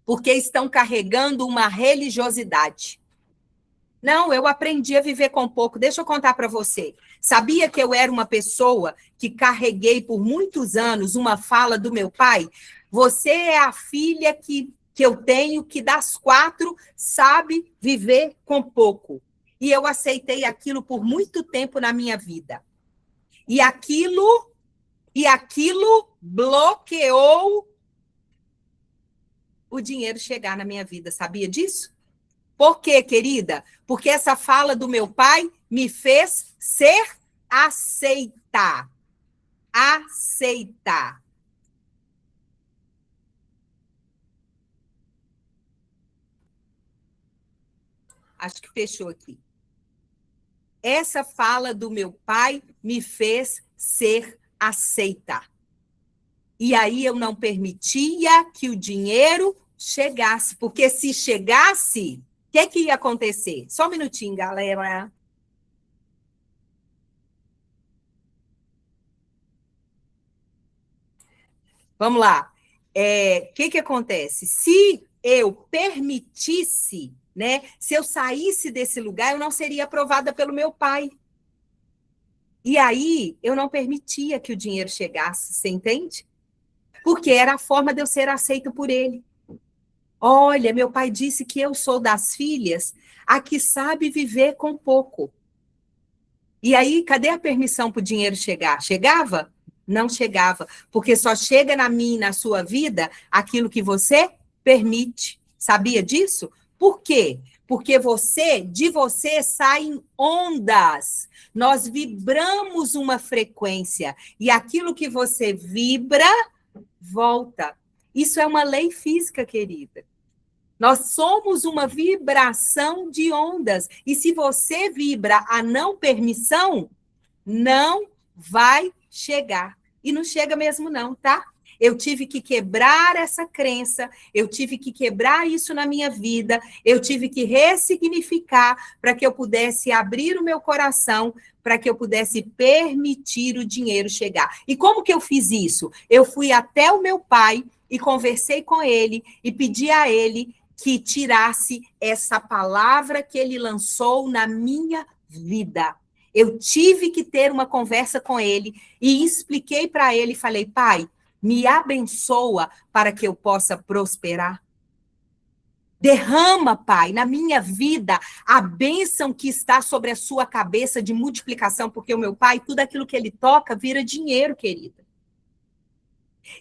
A: Porque estão carregando uma religiosidade. Não, eu aprendi a viver com pouco. Deixa eu contar para você. Sabia que eu era uma pessoa que carreguei por muitos anos uma fala do meu pai? Você é a filha que eu tenho, que das 4 sabe viver com pouco. E eu aceitei aquilo por muito tempo na minha vida. E aquilo bloqueou o dinheiro chegar na minha vida. Sabia disso? Por quê, querida? Porque essa fala do meu pai me fez ser aceita. Aceitar. Acho que fechou aqui. Essa fala do meu pai me fez ser aceita. E aí eu não permitia que o dinheiro chegasse, porque se chegasse, o que ia acontecer? Só um minutinho, galera. Vamos lá. O que acontece? Se eu permitisse, né? Se eu saísse desse lugar, eu não seria aprovada pelo meu pai. E aí, eu não permitia que o dinheiro chegasse, você entende? Porque era a forma de eu ser aceita por ele. Olha, meu pai disse que eu sou das filhas a que sabe viver com pouco. E aí, cadê a permissão para o dinheiro chegar? Chegava? Não chegava, porque só chega na minha e na sua vida aquilo que você permite. Sabia disso? Por quê? Porque de você saem ondas. Nós vibramos uma frequência e aquilo que você vibra volta. Isso é uma lei física, querida. Nós somos uma vibração de ondas. E se você vibra a não permissão, não vai chegar. E não chega mesmo não, tá? eu tive que quebrar essa crença, eu tive que quebrar isso na minha vida, eu tive que ressignificar para que eu pudesse abrir o meu coração, para que eu pudesse permitir o dinheiro chegar. E como que eu fiz isso? Eu fui até o meu pai e conversei com ele e pedi a ele que tirasse essa palavra que ele lançou na minha vida. Eu tive que ter uma conversa com ele e expliquei para ele, falei, pai, me abençoa para que eu possa prosperar. Derrama, pai, na minha vida a bênção que está sobre a sua cabeça de multiplicação, porque o meu pai, tudo aquilo que ele toca vira dinheiro, querida.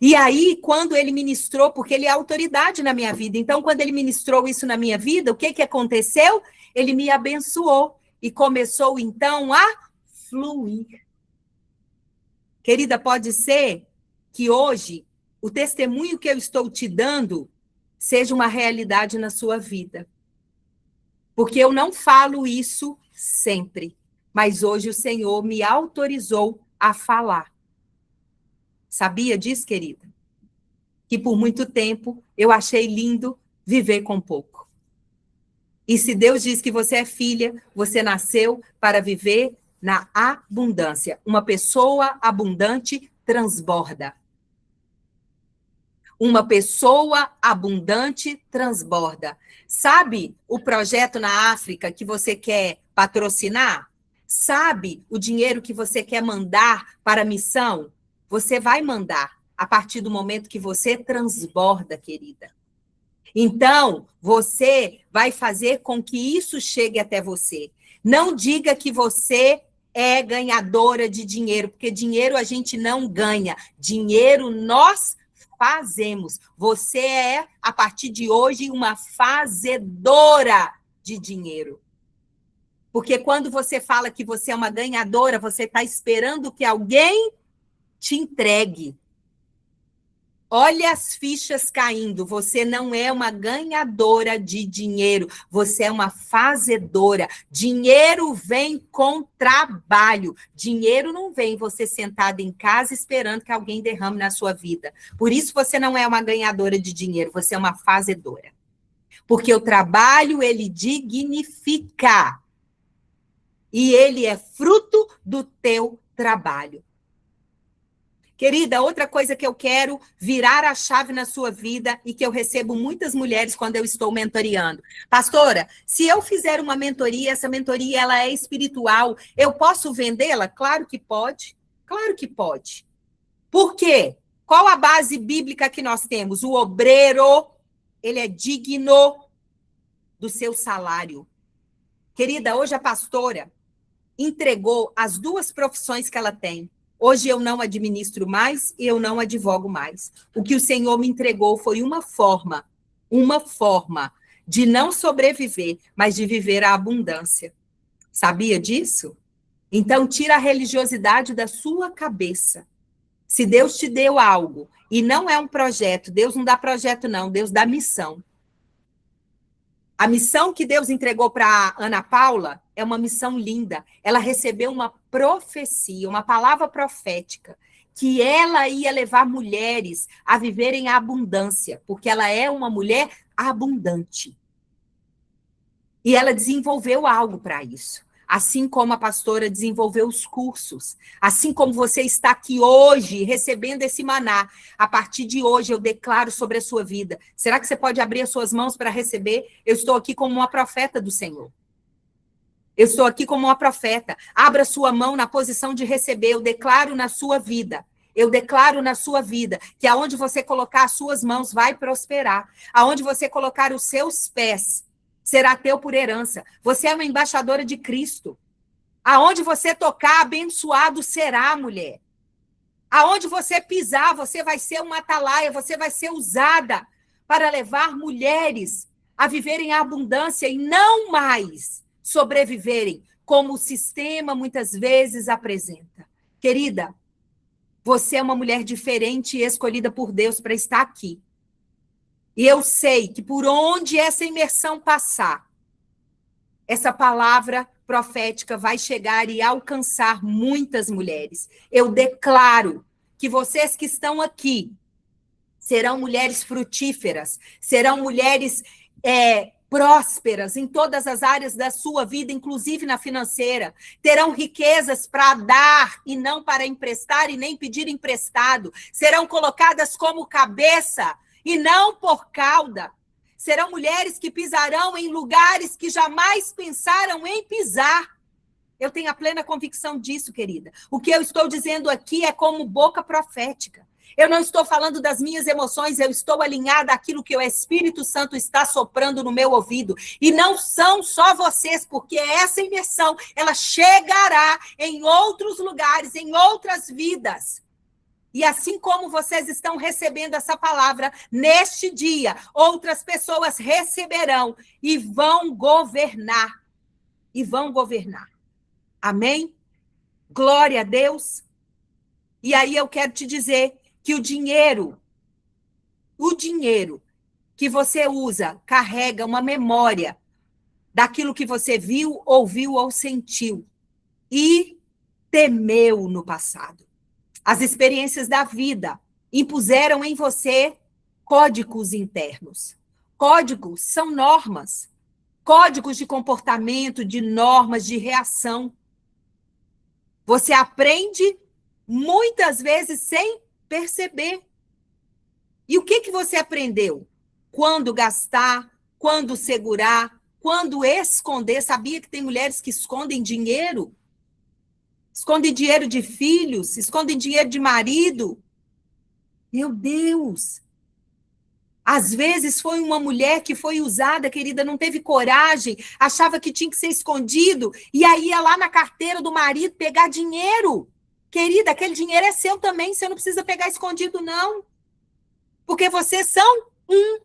A: E aí, quando ele ministrou, porque ele é autoridade na minha vida, então, quando ele ministrou isso na minha vida, o que aconteceu? Ele me abençoou e começou, então, a fluir. Querida, pode ser que hoje o testemunho que eu estou te dando seja uma realidade na sua vida. Porque eu não falo isso sempre, mas hoje o Senhor me autorizou a falar. Sabia disso, querida? Que por muito tempo eu achei lindo viver com pouco. E se Deus diz que você é filha, você nasceu para viver na abundância. Uma pessoa abundante transborda. Uma pessoa abundante transborda. Sabe o projeto na África que você quer patrocinar? Sabe o dinheiro que você quer mandar para a missão? Você vai mandar a partir do momento que você transborda, querida. Então, você vai fazer com que isso chegue até você. Não diga que você é ganhadora de dinheiro, porque dinheiro a gente não ganha. Dinheiro nós fazemos. Você é, a partir de hoje, uma fazedora de dinheiro. Porque quando você fala que você é uma ganhadora, você está esperando que alguém te entregue. Olha as fichas caindo. Você não é uma ganhadora de dinheiro. Você é uma fazedora. Dinheiro vem com trabalho. Dinheiro não vem você sentada em casa esperando que alguém derrame na sua vida. Por isso você não é uma ganhadora de dinheiro. Você é uma fazedora. Porque o trabalho, ele dignifica. E ele é fruto do teu trabalho. Querida, outra coisa que eu quero virar a chave na sua vida e que eu recebo muitas mulheres quando eu estou mentoreando. Pastora, se eu fizer uma mentoria, essa mentoria ela é espiritual, eu posso vendê-la? Claro que pode. Claro que pode. Por quê? Qual a base bíblica que nós temos? O obreiro, ele é digno do seu salário. Querida, hoje a pastora entregou as duas profissões que ela tem. Hoje eu não administro mais e eu não advogo mais. O que o Senhor me entregou foi uma forma de não sobreviver, mas de viver a abundância. Sabia disso? Então, tira a religiosidade da sua cabeça. Se Deus te deu algo e não é um projeto, Deus não dá projeto não, Deus dá missão. A missão que Deus entregou para Ana Paula é uma missão linda. Ela recebeu uma profecia, uma palavra profética, que ela ia levar mulheres a viverem a abundância, porque ela é uma mulher abundante. E ela desenvolveu algo para isso. Assim como a pastora desenvolveu os cursos, assim como você está aqui hoje recebendo esse maná, a partir de hoje eu declaro sobre a sua vida. Será que você pode abrir as suas mãos para receber? Eu estou aqui como uma profeta do Senhor. Eu estou aqui como uma profeta. Abra sua mão na posição de receber. Eu declaro na sua vida. Eu declaro na sua vida que aonde você colocar as suas mãos vai prosperar. Aonde você colocar os seus pés será teu por herança. Você é uma embaixadora de Cristo. Aonde você tocar, abençoado será, mulher. Aonde você pisar, você vai ser uma atalaia, você vai ser usada para levar mulheres a viverem a abundância e não mais sobreviverem, como o sistema muitas vezes apresenta. Querida, você é uma mulher diferente e escolhida por Deus para estar aqui. E eu sei que por onde essa imersão passar, essa palavra profética vai chegar e alcançar muitas mulheres. Eu declaro que vocês que estão aqui serão mulheres frutíferas, serão mulheres prósperas em todas as áreas da sua vida, inclusive na financeira. Terão riquezas para dar e não para emprestar e nem pedir emprestado. Serão colocadas como cabeça e não por cauda. Serão mulheres que pisarão em lugares que jamais pensaram em pisar. Eu tenho a plena convicção disso, querida. O que eu estou dizendo aqui é como boca profética. Eu não estou falando das minhas emoções, eu estou alinhada àquilo que o Espírito Santo está soprando no meu ouvido. E não são só vocês, porque essa imersão, ela chegará em outros lugares, em outras vidas. E assim como vocês estão recebendo essa palavra neste dia, outras pessoas receberão e vão governar. E vão governar. Amém? Glória a Deus. E aí eu quero te dizer que o dinheiro que você usa carrega uma memória daquilo que você viu, ouviu ou sentiu e temeu no passado. As experiências da vida impuseram em você códigos internos. Códigos são normas, códigos de comportamento, de normas, de reação. Você aprende muitas vezes sem perceber. E o que você aprendeu? Quando gastar, quando segurar, quando esconder. Sabia que tem mulheres que escondem dinheiro? Escondem dinheiro de filhos, escondem dinheiro de marido. Meu Deus! Às vezes foi uma mulher que foi usada, querida, não teve coragem, achava que tinha que ser escondido, e aí ia lá na carteira do marido pegar dinheiro. Querida, aquele dinheiro é seu também, você não precisa pegar escondido, não. Porque vocês são um.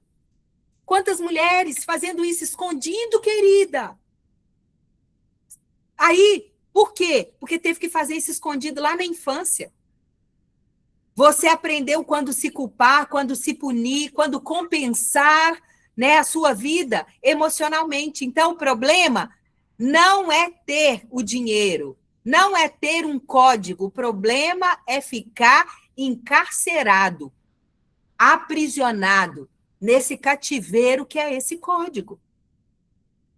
A: Quantas mulheres fazendo isso escondido, querida? Aí, por quê? Porque teve que fazer isso escondido lá na infância. Você aprendeu quando se culpar, quando se punir, quando compensar, né, a sua vida emocionalmente. Então, o problema não é ter o dinheiro, não é ter um código. O problema é ficar encarcerado, aprisionado nesse cativeiro que é esse código.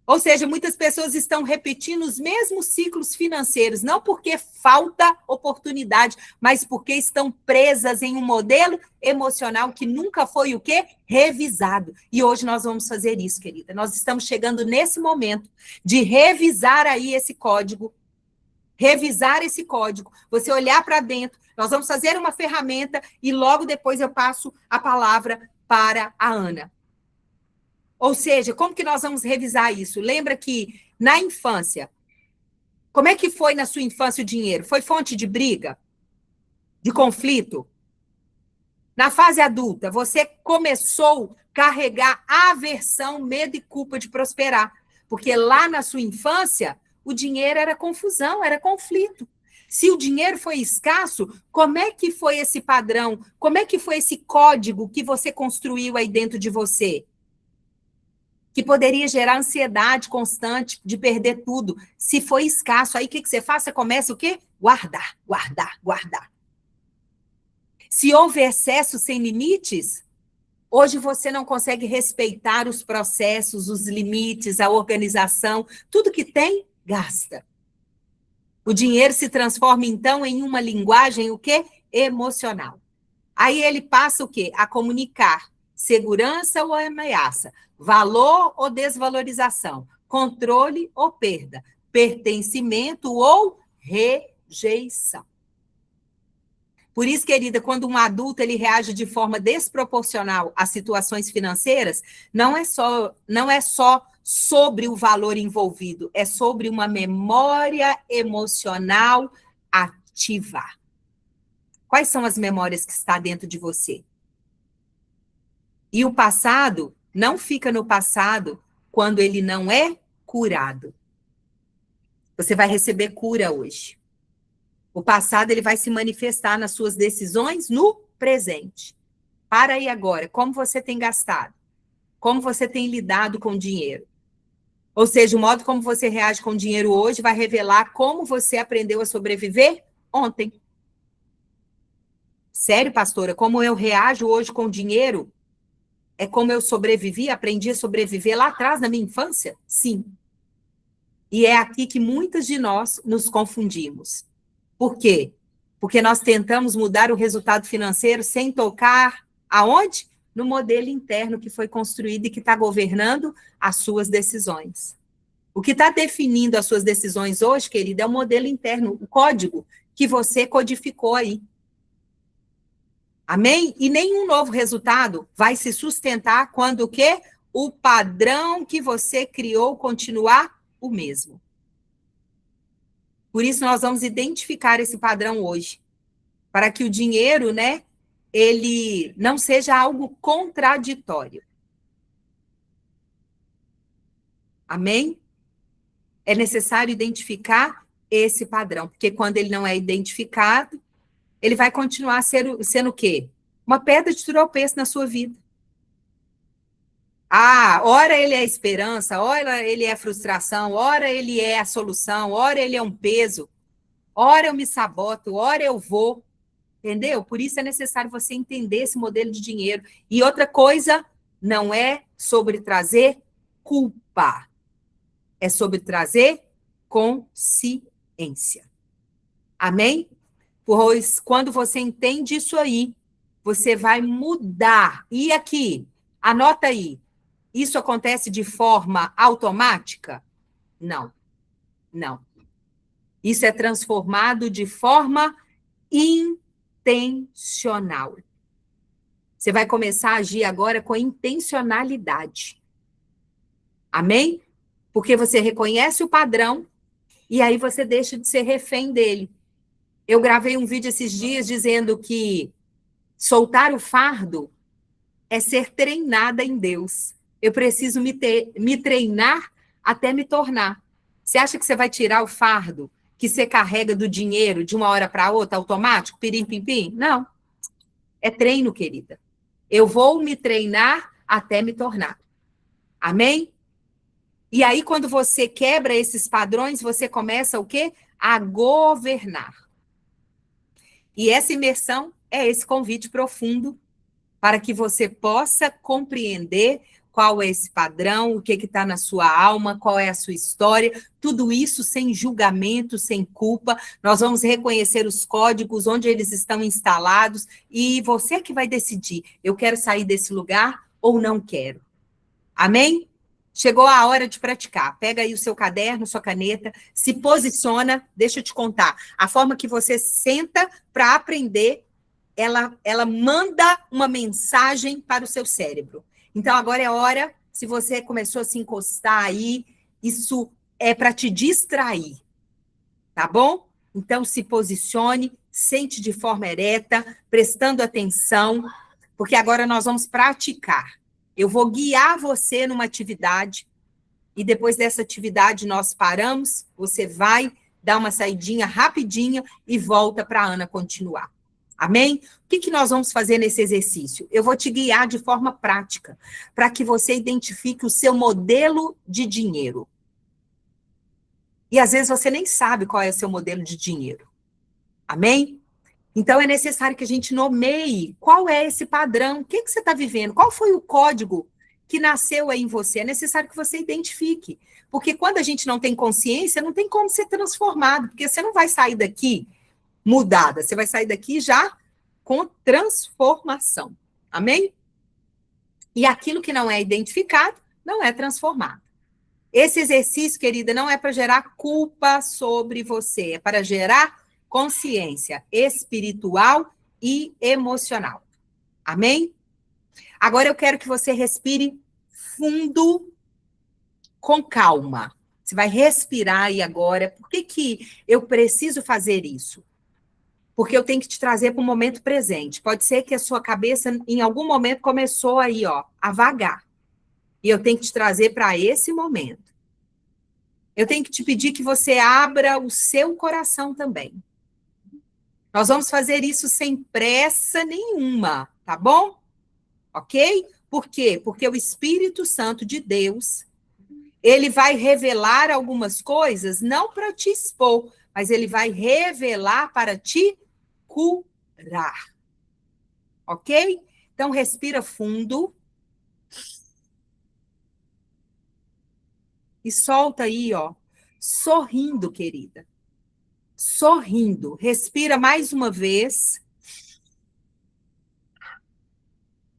A: Ou seja, muitas pessoas estão repetindo os mesmos ciclos financeiros, não porque falta oportunidade, mas porque estão presas em um modelo emocional que nunca foi o quê? Revisado. E hoje nós vamos fazer isso, querida. Nós estamos chegando nesse momento de revisar aí esse código, revisar esse código, você olhar para dentro, nós vamos fazer uma ferramenta e logo depois eu passo a palavra para a Ana. Ou seja, como que nós vamos revisar isso? Lembra que na infância, como é que foi na sua infância o dinheiro? Foi fonte de briga? De conflito? Na fase adulta, você começou a carregar aversão, medo e culpa de prosperar. Porque lá na sua infância, o dinheiro era confusão, era conflito. Se o dinheiro foi escasso, como é que foi esse padrão? Como é que foi esse código que você construiu aí dentro de você? Que poderia gerar ansiedade constante de perder tudo. Se foi escasso, aí o que você faz? Você começa o quê? Guardar, guardar, guardar. Se houve excesso sem limites, hoje você não consegue respeitar os processos, os limites, a organização, tudo que tem, gasta. O dinheiro se transforma, então, em uma linguagem, o quê? Emocional. Aí ele passa o quê? A comunicar segurança ou ameaça, valor ou desvalorização, controle ou perda, pertencimento ou rejeição. Por isso, querida, quando um adulto ele reage de forma desproporcional a situações financeiras, não é só sobre o valor envolvido, é sobre uma memória emocional ativa. Quais são as memórias que está dentro de você? E o passado não fica no passado quando ele não é curado. Você vai receber cura hoje. O passado ele vai se manifestar nas suas decisões no presente. Para aí agora, como você tem gastado? Como você tem lidado com o dinheiro? Ou seja, o modo como você reage com o dinheiro hoje vai revelar como você aprendeu a sobreviver ontem. Sério, pastora, como eu reajo hoje com dinheiro? É como eu sobrevivi, aprendi a sobreviver lá atrás, na minha infância? Sim. E é aqui que muitas de nós nos confundimos. Por quê? Porque nós tentamos mudar o resultado financeiro sem tocar aonde? No modelo interno que foi construído e que está governando as suas decisões. O que está definindo as suas decisões hoje, querida, é o modelo interno, o código que você codificou aí. Amém? E nenhum novo resultado vai se sustentar quando o quê? O padrão que você criou continuar o mesmo. Por isso, nós vamos identificar esse padrão hoje, para que o dinheiro, né, ele não seja algo contraditório. Amém? É necessário identificar esse padrão, porque quando ele não é identificado, ele vai continuar sendo o quê? Uma pedra de tropeço na sua vida. Ah, ora ele é esperança, ora ele é frustração, ora ele é a solução, ora ele é um peso, ora eu me saboto, ora eu vou, entendeu? Por isso é necessário você entender esse modelo de dinheiro. E outra coisa, não é sobre trazer culpa, é sobre trazer consciência. Amém? Pois quando você entende isso aí, você vai mudar. E aqui, anota aí, isso acontece de forma automática? Não, não. Isso é transformado de forma intencional. Você vai começar a agir agora com intencionalidade. Amém? Porque você reconhece o padrão e aí você deixa de ser refém dele. Eu gravei um vídeo esses dias dizendo que soltar o fardo é ser treinada em Deus. Eu preciso me treinar até me tornar. Você acha que você vai tirar o fardo que você carrega do dinheiro de uma hora para outra, automático, pirim-pim-pim? Não. É treino, querida. Eu vou me treinar até me tornar. Amém? E aí, quando você quebra esses padrões, você começa o quê? A governar. E essa imersão é esse convite profundo para que você possa compreender qual é esse padrão, o que está na sua alma, qual é a sua história, tudo isso sem julgamento, sem culpa. Nós vamos reconhecer os códigos, onde eles estão instalados, e você que vai decidir, eu quero sair desse lugar ou não quero. Amém? Chegou a hora de praticar. Pega aí o seu caderno, sua caneta, se posiciona, deixa eu te contar. A forma que você senta para aprender, ela manda uma mensagem para o seu cérebro. Então, agora é hora, se você começou a se encostar aí, isso é para te distrair, tá bom? Então, se posicione, sente de forma ereta, prestando atenção, porque agora nós vamos praticar. Eu vou guiar você numa atividade, e depois dessa atividade nós paramos, você vai dar uma saidinha rapidinha e volta para a Ana continuar. Amém? O que nós vamos fazer nesse exercício? Eu vou te guiar de forma prática, para que você identifique o seu modelo de dinheiro. E às vezes você nem sabe qual é o seu modelo de dinheiro. Amém? Então é necessário que a gente nomeie qual é esse padrão, o que você está vivendo, qual foi o código que nasceu aí em você. É necessário que você identifique. Porque quando a gente não tem consciência, não tem como ser transformado, porque você não vai sair daqui mudada. Você vai sair daqui já com transformação. Amém? E aquilo que não é identificado, não é transformado. Esse exercício, querida, não é para gerar culpa sobre você, é para gerar consciência espiritual e emocional. Amém? Agora eu quero que você respire fundo, com calma. Você vai respirar aí agora. Por que eu preciso fazer isso? Porque eu tenho que te trazer para o momento presente. Pode ser que a sua cabeça, em algum momento, começou aí, ó, a vagar. E eu tenho que te trazer para esse momento. Eu tenho que te pedir que você abra o seu coração também. Nós vamos fazer isso sem pressa nenhuma, tá bom? Ok? Por quê? Porque o Espírito Santo de Deus, ele vai revelar algumas coisas, não para te expor, mas ele vai revelar para te curar. ok? Então, respira fundo e solta aí, ó, sorrindo, querida. Sorrindo. Respira mais uma vez.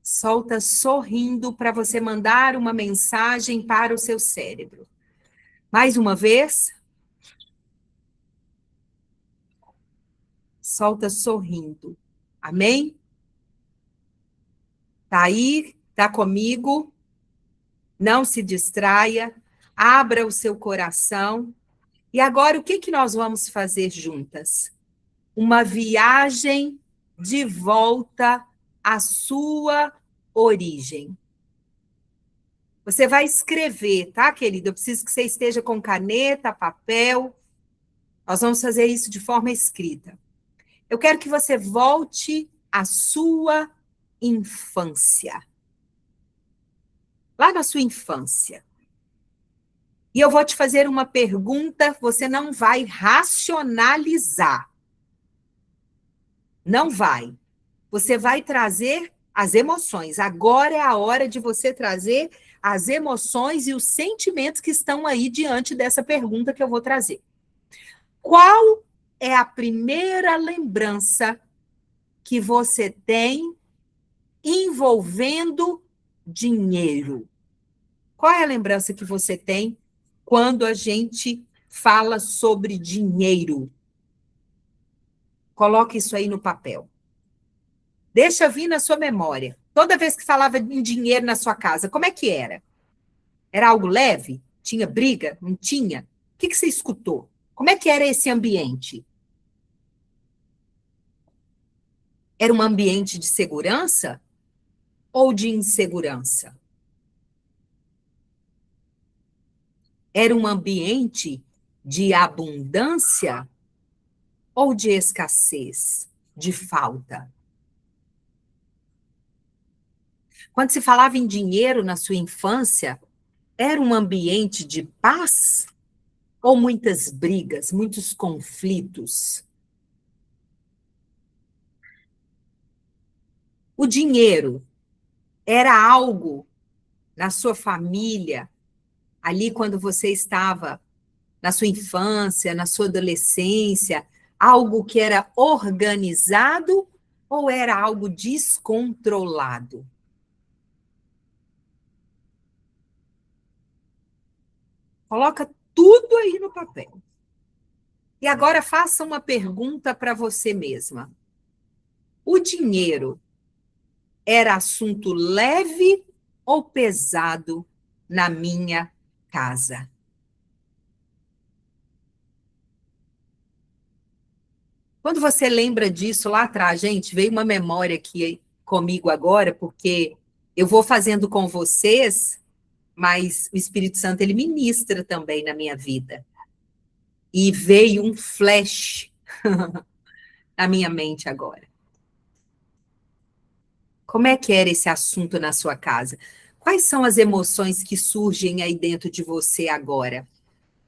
A: Solta sorrindo para você mandar uma mensagem para o seu cérebro. Mais uma vez. Solta sorrindo. Amém? Tá aí? Tá comigo? Não se distraia. Abra o seu coração. E agora, o que que nós vamos fazer juntas? Uma viagem de volta à sua origem. Você vai escrever, tá, querido? Eu preciso que você esteja com caneta, papel. Nós vamos fazer isso de forma escrita. Eu quero que você volte à sua infância. Lá na sua infância. E eu vou te fazer uma pergunta, você não vai racionalizar. Não vai. Você vai trazer as emoções. Agora é a hora de você trazer as emoções e os sentimentos que estão aí diante dessa pergunta que eu vou trazer. Qual é a primeira lembrança que você tem envolvendo dinheiro? Qual é a lembrança que você tem quando a gente fala sobre dinheiro? Coloque isso aí no papel. Deixa vir na sua memória. Toda vez que falava em dinheiro na sua casa, como é que era? Era algo leve? Tinha briga? Não tinha? O que que você escutou? Como é que era esse ambiente? Era um ambiente de segurança ou de insegurança? Era um ambiente de abundância ou de escassez, de falta? Quando se falava em dinheiro na sua infância, era um ambiente de paz ou muitas brigas, muitos conflitos? O dinheiro era algo na sua família, ali quando você estava na sua infância, na sua adolescência, algo que era organizado ou era algo descontrolado? Coloca tudo aí no papel. E agora faça uma pergunta para você mesma. O dinheiro era assunto leve ou pesado na minha casa? Quando você lembra disso lá atrás, gente, veio uma memória aqui comigo agora, porque eu vou fazendo com vocês, mas o Espírito Santo ele ministra também na minha vida. E veio um flash na minha mente agora. Como é que era esse assunto na sua casa? Quais são as emoções que surgem aí dentro de você agora?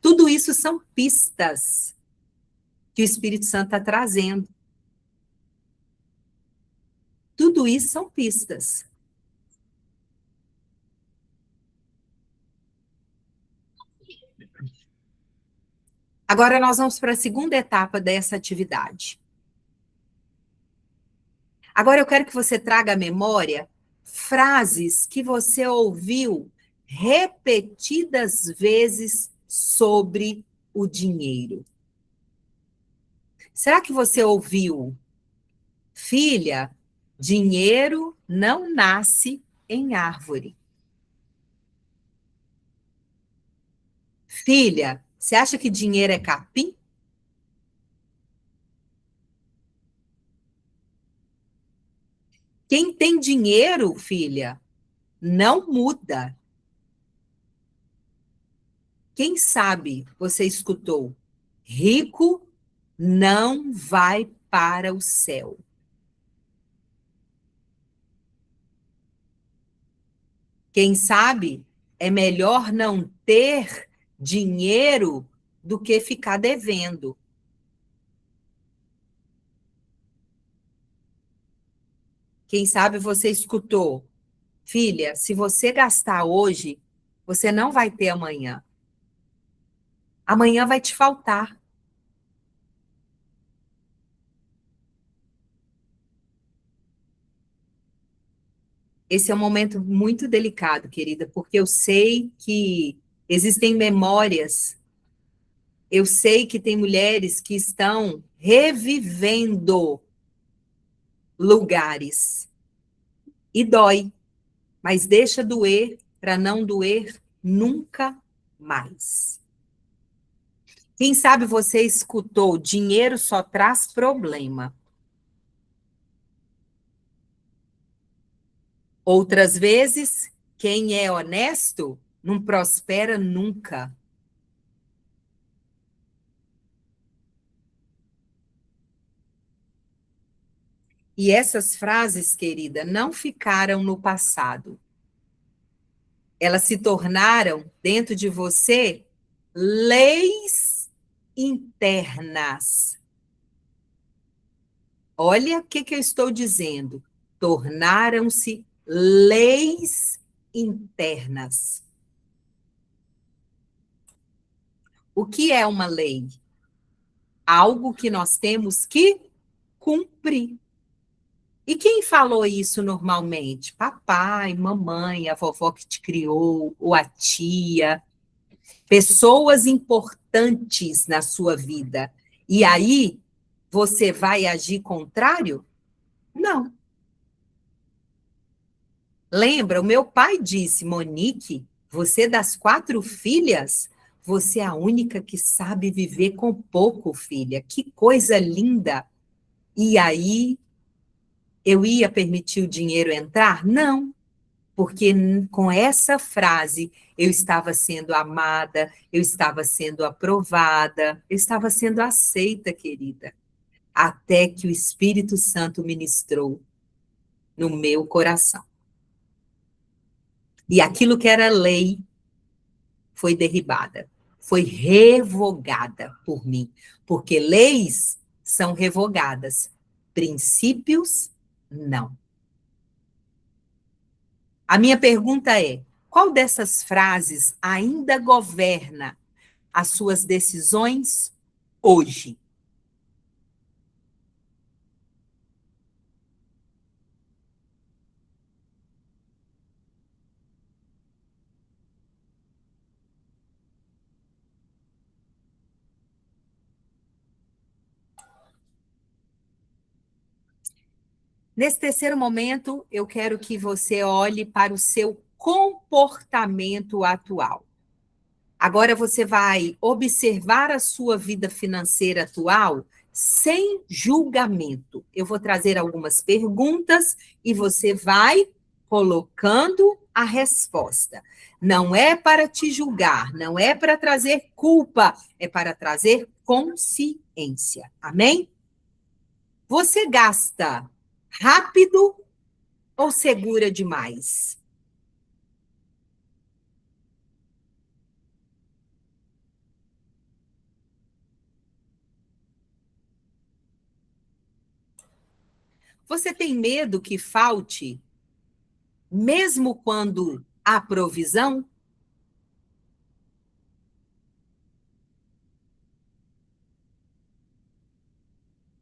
A: Tudo isso são pistas que o Espírito Santo está trazendo. Tudo isso são pistas. Agora nós vamos para a segunda etapa dessa atividade. Agora eu quero que você traga à memória frases que você ouviu repetidas vezes sobre o dinheiro. Será que você ouviu, filha, dinheiro não nasce em árvore? Filha, você acha que dinheiro é capim? Quem tem dinheiro, filha, não muda. Quem sabe você escutou? Rico não vai para o céu. Quem sabe é melhor não ter dinheiro do que ficar devendo. Quem sabe você escutou: filha, se você gastar hoje, você não vai ter amanhã. Amanhã vai te faltar. Esse é um momento muito delicado, querida, porque eu sei que existem memórias, eu sei que tem mulheres que estão revivendo lugares e dói, mas deixa doer para não doer nunca mais. Quem sabe você escutou: dinheiro só traz problema. Outras vezes, quem é honesto não prospera nunca. E essas frases, querida, não ficaram no passado. Elas se tornaram, dentro de você, leis internas. Olha o que eu estou dizendo. Tornaram-se leis internas. O que é uma lei? Algo que nós temos que cumprir. E quem falou isso normalmente? Papai, mamãe, a vovó que te criou, ou a tia, pessoas importantes na sua vida. E aí, você vai agir contrário? Não. Lembra, o meu pai disse: Monique, você das 4 filhas, você é a única que sabe viver com pouco, filha. Que coisa linda. E aí, eu ia permitir o dinheiro entrar? Não, porque com essa frase eu estava sendo amada, eu estava sendo aprovada, eu estava sendo aceita, querida, até que o Espírito Santo ministrou no meu coração. E aquilo que era lei foi derribada, foi revogada por mim, porque leis são revogadas, princípios não. A minha pergunta é: qual dessas frases ainda governa as suas decisões hoje? Nesse terceiro momento, eu quero que você olhe para o seu comportamento atual. Agora você vai observar a sua vida financeira atual sem julgamento. Eu vou trazer algumas perguntas e você vai colocando a resposta. Não é para te julgar, não é para trazer culpa, é para trazer consciência. Amém? Você gasta rápido ou segura demais? Você tem medo que falte, mesmo quando há provisão?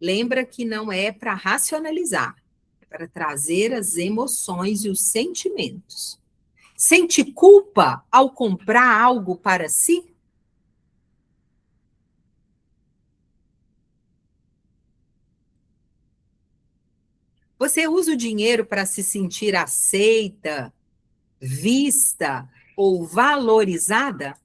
A: Lembra que não é para racionalizar, é para trazer as emoções e os sentimentos. Sente culpa ao comprar algo para si? Você usa o dinheiro para se sentir aceita, vista ou valorizada?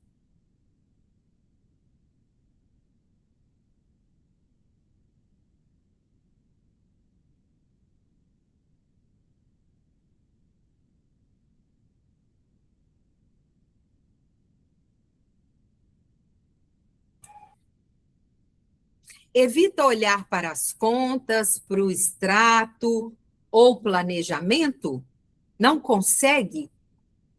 A: Evita olhar para as contas, para o extrato ou planejamento? Não consegue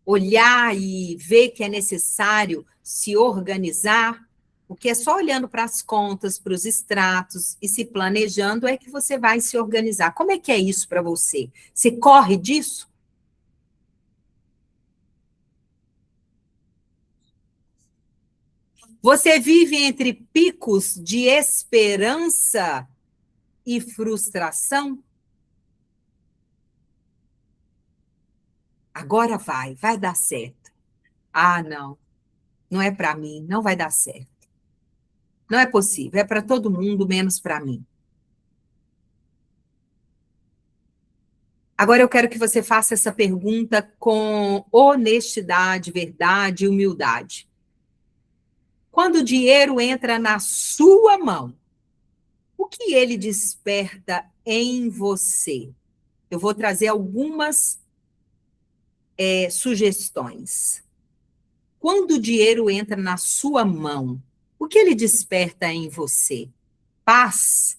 A: olhar e ver que é necessário se organizar? Porque é só olhando para as contas, para os extratos e se planejando é que você vai se organizar. Como é que é isso para você? Você corre disso? Você vive entre picos de esperança e frustração? Agora vai dar certo. Ah, não, não é para mim, não vai dar certo. Não é possível, é para todo mundo, menos para mim. Agora eu quero que você faça essa pergunta com honestidade, verdade e humildade. Quando o dinheiro entra na sua mão, o que ele desperta em você? Eu vou trazer algumas sugestões. Quando o dinheiro entra na sua mão, o que ele desperta em você? Paz?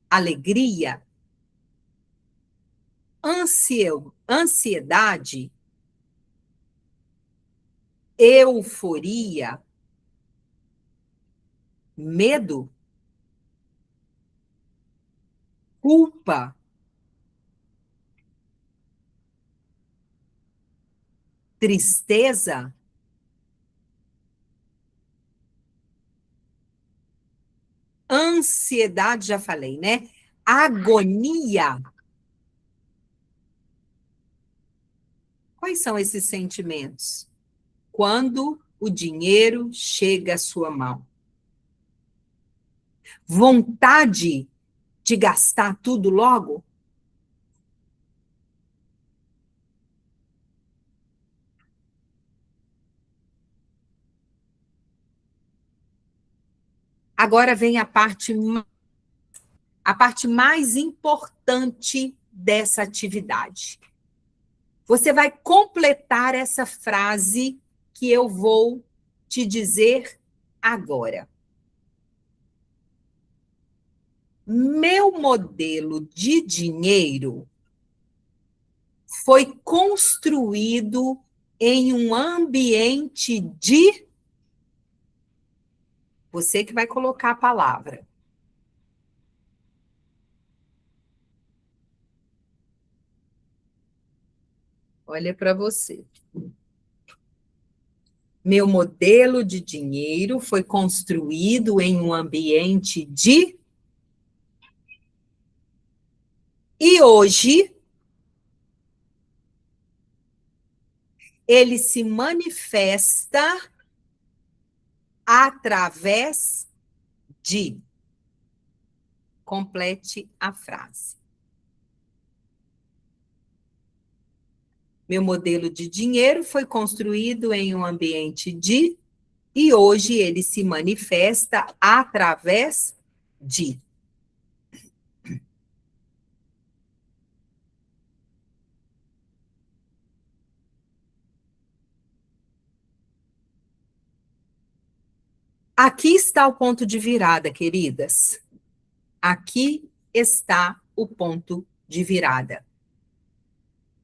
A: Alegria? Ansiedade? Euforia? Medo? Culpa? Tristeza? Ansiedade, já falei, né? Agonia? Quais são esses sentimentos? Quando o dinheiro chega à sua mão. Vontade de gastar tudo logo? Agora vem a parte mais importante dessa atividade. Você vai completar essa frase que eu vou te dizer agora. Meu modelo de dinheiro foi construído em um ambiente de. Você que vai colocar a palavra. Olha para você. Meu modelo de dinheiro foi construído em um ambiente de. E hoje, ele se manifesta através de. Complete a frase. Meu modelo de dinheiro foi construído em um ambiente de. E hoje ele se manifesta através de. Aqui está o ponto de virada, queridas. Aqui está o ponto de virada.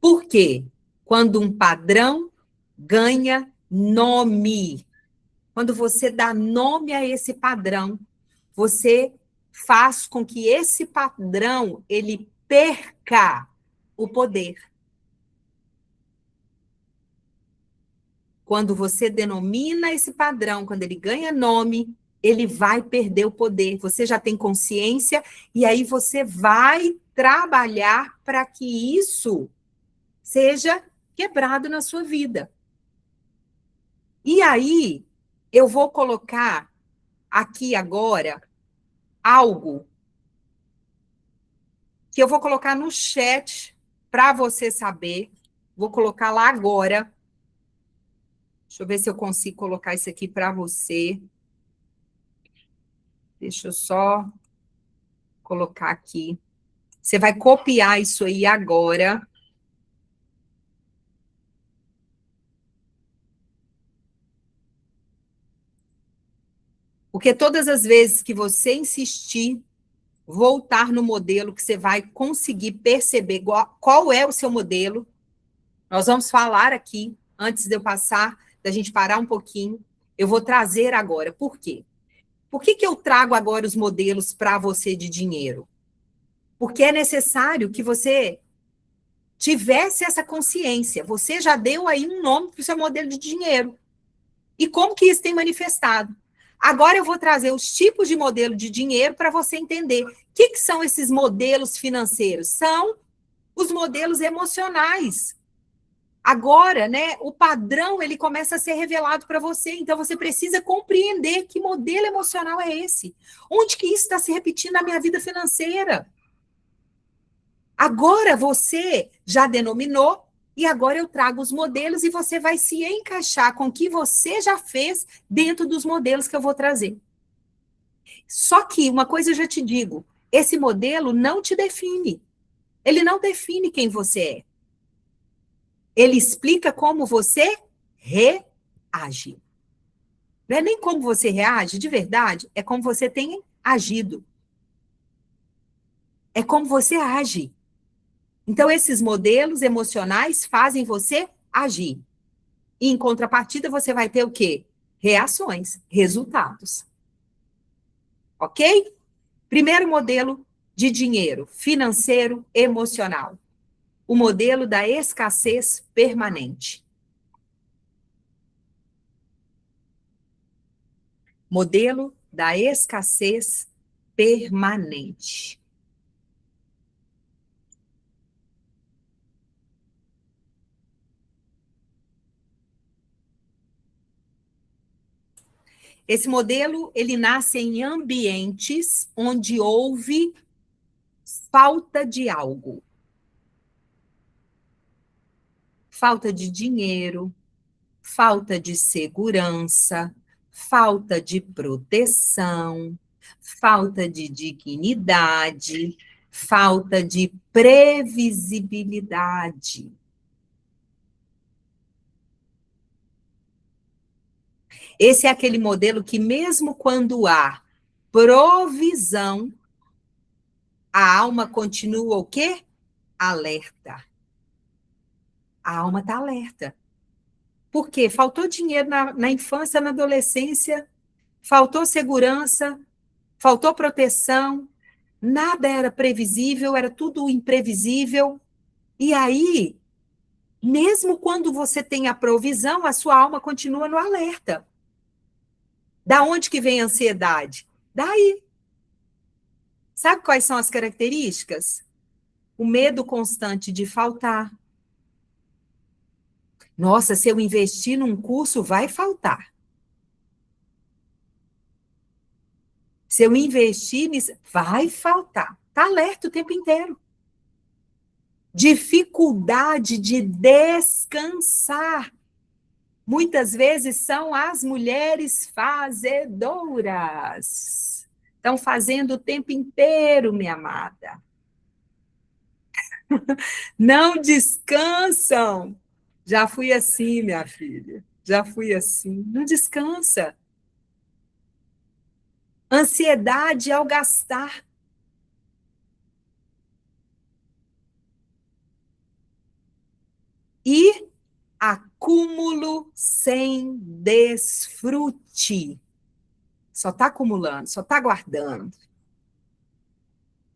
A: Por quê? Quando um padrão ganha nome. Quando você dá nome a esse padrão, você faz com que esse padrão ele perca o poder. Quando você denomina esse padrão, quando ele ganha nome, ele vai perder o poder. Você já tem consciência e aí você vai trabalhar para que isso seja quebrado na sua vida. E aí, eu vou colocar aqui agora algo que eu vou colocar no chat para você saber. Vou colocar lá agora. Deixa eu ver se eu consigo colocar isso aqui para você. Deixa eu só colocar aqui. Você vai copiar isso aí agora. Porque todas as vezes que você insistir, voltar no modelo, que você vai conseguir perceber qual é o seu modelo. Nós vamos falar aqui, antes de eu passar, da gente parar um pouquinho. Eu vou trazer agora. Por quê? Por que eu trago agora os modelos para você de dinheiro? Porque é necessário que você tivesse essa consciência. Você já deu aí um nome para o seu modelo de dinheiro. E como que isso tem manifestado? Agora eu vou trazer os tipos de modelo de dinheiro para você entender. O que são esses modelos financeiros? São os modelos emocionais. Agora, né, o padrão ele começa a ser revelado para você, então você precisa compreender que modelo emocional é esse. Onde que isso está se repetindo na minha vida financeira? Agora você já denominou e agora eu trago os modelos e você vai se encaixar com o que você já fez dentro dos modelos que eu vou trazer. Só que uma coisa eu já te digo, esse modelo não te define. Ele não define quem você é. Ele explica como você reage. Não é nem como você reage, de verdade, é como você tem agido. É como você age. Então, esses modelos emocionais fazem você agir. E, em contrapartida, você vai ter o quê? Reações, resultados. Ok? Primeiro modelo de dinheiro, financeiro, emocional. O modelo da escassez permanente. Modelo da escassez permanente. Esse modelo, ele nasce em ambientes onde houve falta de algo. Falta de dinheiro, falta de segurança, falta de proteção, falta de dignidade, falta de previsibilidade. Esse é aquele modelo que, mesmo quando há provisão, a alma continua o quê? Alerta. A alma está alerta. Por quê? Faltou dinheiro na infância, na adolescência, faltou segurança, faltou proteção, nada era previsível, era tudo imprevisível. E aí, mesmo quando você tem a provisão, a sua alma continua no alerta. Da onde que vem a ansiedade? Daí. Sabe quais são as características? O medo constante de faltar. Nossa, se eu investir num curso, vai faltar. Se eu investir nisso, vai faltar. Está alerta o tempo inteiro. Dificuldade de descansar. Muitas vezes são as mulheres fazedoras. Estão fazendo o tempo inteiro, minha amada. Não descansam. Já fui assim, minha filha. Já fui assim. Não descansa. Ansiedade ao gastar. E acúmulo sem desfrute. Só está acumulando, só está guardando.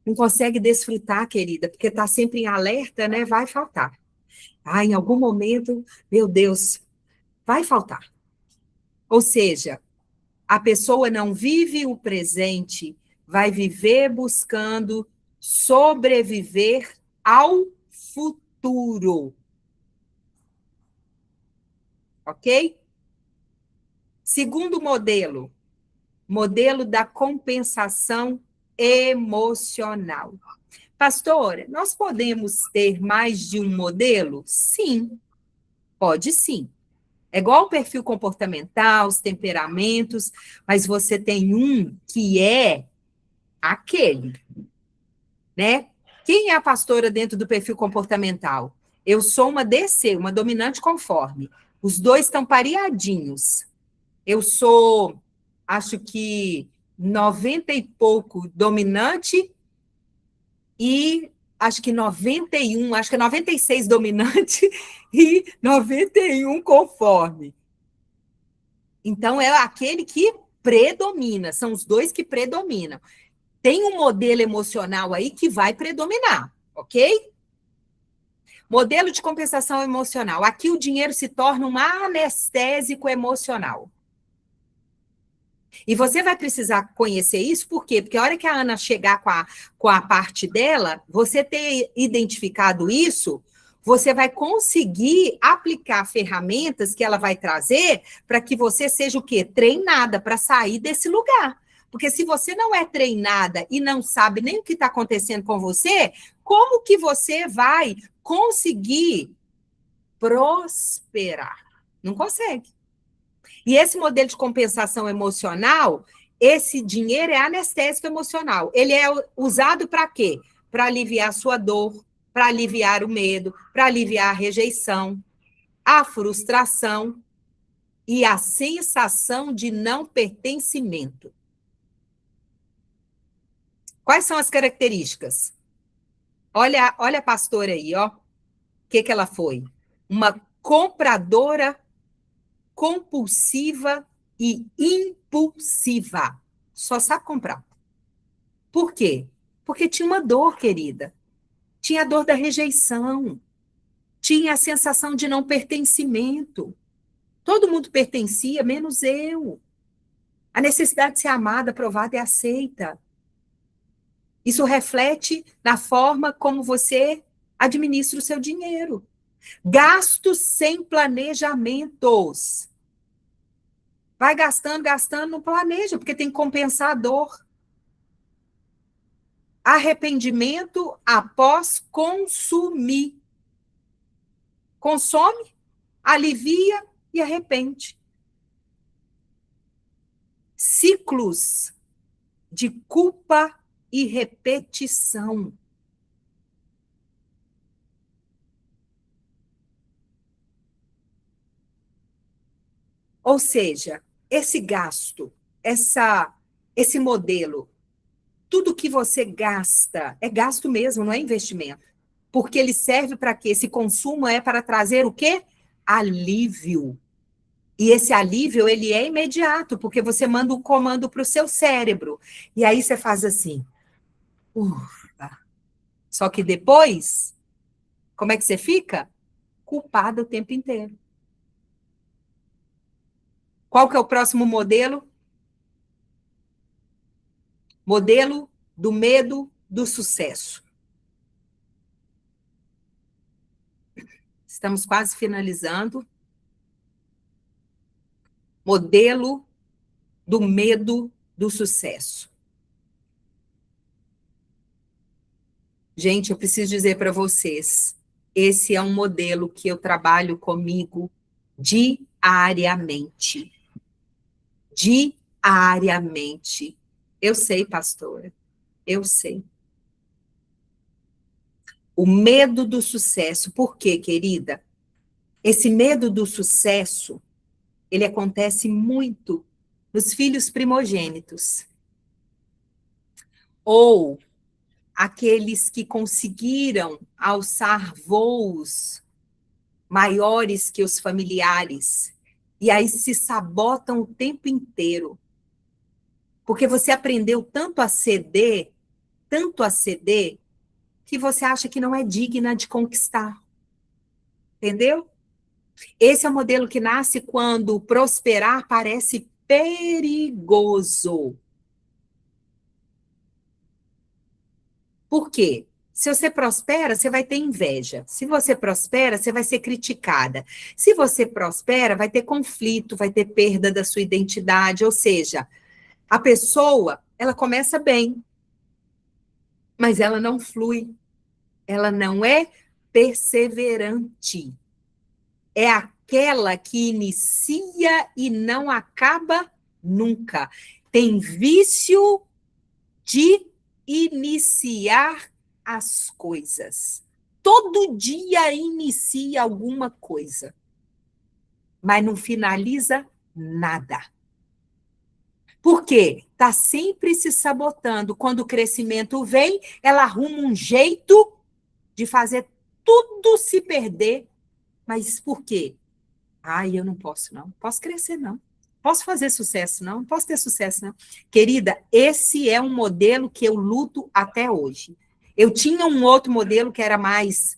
A: Não consegue desfrutar, querida, porque está sempre em alerta, né? Vai faltar. Ah, em algum momento, meu Deus, vai faltar. Ou seja, a pessoa não vive o presente, vai viver buscando sobreviver ao futuro. Ok? Segundo modelo, modelo da compensação emocional. Pastora, nós podemos ter mais de um modelo? Sim, pode sim. É igual o perfil comportamental, os temperamentos, mas você tem um que é aquele, né? Quem é a pastora dentro do perfil comportamental? Eu sou uma DC, uma dominante conforme. Os dois estão pareadinhos. Eu sou, acho que 90 e pouco dominante e acho que 91, acho que 96 dominante e 91 conforme. Então, é aquele que predomina, são os dois que predominam. Tem um modelo emocional aí que vai predominar, ok? Modelo de compensação emocional. Aqui o dinheiro se torna um anestésico emocional. E você vai precisar conhecer isso, por quê? Porque a hora que a Ana chegar com a parte dela, você ter identificado isso, você vai conseguir aplicar ferramentas que ela vai trazer para que você seja o quê? Treinada para sair desse lugar. Porque se você não é treinada e não sabe nem o que está acontecendo com você, como que você vai conseguir prosperar? Não consegue. E esse modelo de compensação emocional, esse dinheiro é anestésico emocional. Ele é usado para quê? Para aliviar a sua dor, para aliviar o medo, para aliviar a rejeição, a frustração e a sensação de não pertencimento. Quais são as características? Olha a pastora aí, ó. O que ela foi? Uma compradora compulsiva e impulsiva. Só sabe comprar. Por quê? Porque tinha uma dor, querida. Tinha a dor da rejeição. Tinha a sensação de não pertencimento. Todo mundo pertencia, menos eu. A necessidade de ser amada, aprovada e aceita. Isso reflete na forma como você administra o seu dinheiro. Gastos sem planejamentos. Vai gastando, gastando, não planeja, porque tem que compensar a dor. Arrependimento após consumir. Consome, alivia e arrepende. Ciclos de culpa e repetição. Ou seja, esse gasto, esse modelo, tudo que você gasta, é gasto mesmo, não é investimento. Porque ele serve para quê? Esse consumo é para trazer o quê? Alívio. E esse alívio, ele é imediato, porque você manda um comando para o seu cérebro. E aí você faz assim. Ufa. Só que depois, como é que você fica? Culpado o tempo inteiro. Qual que é o próximo modelo? Modelo do medo do sucesso. Estamos quase finalizando. Modelo do medo do sucesso. Gente, eu preciso dizer para vocês, esse é um modelo que eu trabalho comigo diariamente. Diariamente. Eu sei, pastora, eu sei. O medo do sucesso. Por quê, querida? Esse medo do sucesso, ele acontece muito nos filhos primogênitos. Ou aqueles que conseguiram alçar voos maiores que os familiares. E aí se sabotam o tempo inteiro. Porque você aprendeu tanto a ceder, que você acha que não é digna de conquistar. Entendeu? Esse é o modelo que nasce quando prosperar parece perigoso. Por quê? Se você prospera, você vai ter inveja. Se você prospera, você vai ser criticada. Se você prospera, vai ter conflito, vai ter perda da sua identidade. Ou seja, a pessoa, ela começa bem, mas ela não flui. Ela não é perseverante. É aquela que inicia e não acaba nunca. Tem vício de iniciar as coisas. Todo dia inicia alguma coisa, mas não finaliza nada. Por quê? Está sempre se sabotando. Quando o crescimento vem, ela arruma um jeito de fazer tudo se perder. Mas por quê? Ai, eu não posso, não. Posso crescer, não. posso fazer sucesso, não posso ter sucesso, não. Querida, esse é um modelo que eu luto até hoje. Eu tinha um outro modelo que era mais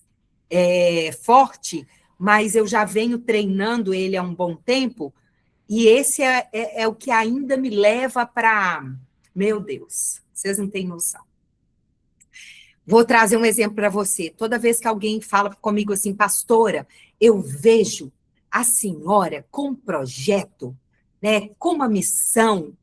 A: forte, mas eu já venho treinando ele há um bom tempo, e esse é o que ainda me leva para... Meu Deus, vocês não têm noção. Vou trazer um exemplo para você. Toda vez que alguém fala comigo assim, pastora, eu vejo a senhora com um projeto, né, com uma missão.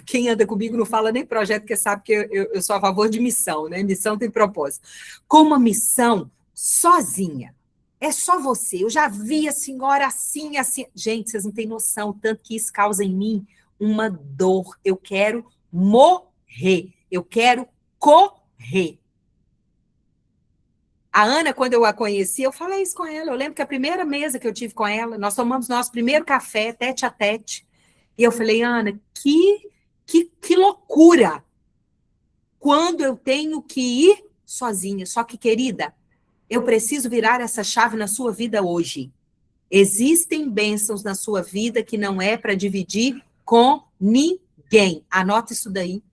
A: Quem anda comigo não fala nem projeto, porque sabe que eu sou a favor de missão, né? Missão tem propósito. Com uma missão sozinha. É só você. Eu já vi a senhora assim, assim. Gente, vocês não têm noção, tanto que isso causa em mim uma dor. Eu quero morrer. Eu quero correr. A Ana, quando eu a conheci, eu falei isso com ela. Eu lembro que a primeira mesa que eu tive com ela, nós tomamos nosso primeiro café, tete a tete. E eu falei, Ana, que loucura quando eu tenho que ir sozinha. Só que, querida, eu preciso virar essa chave na sua vida hoje. Existem bênçãos na sua vida que não é para dividir com ninguém. Anota isso daí.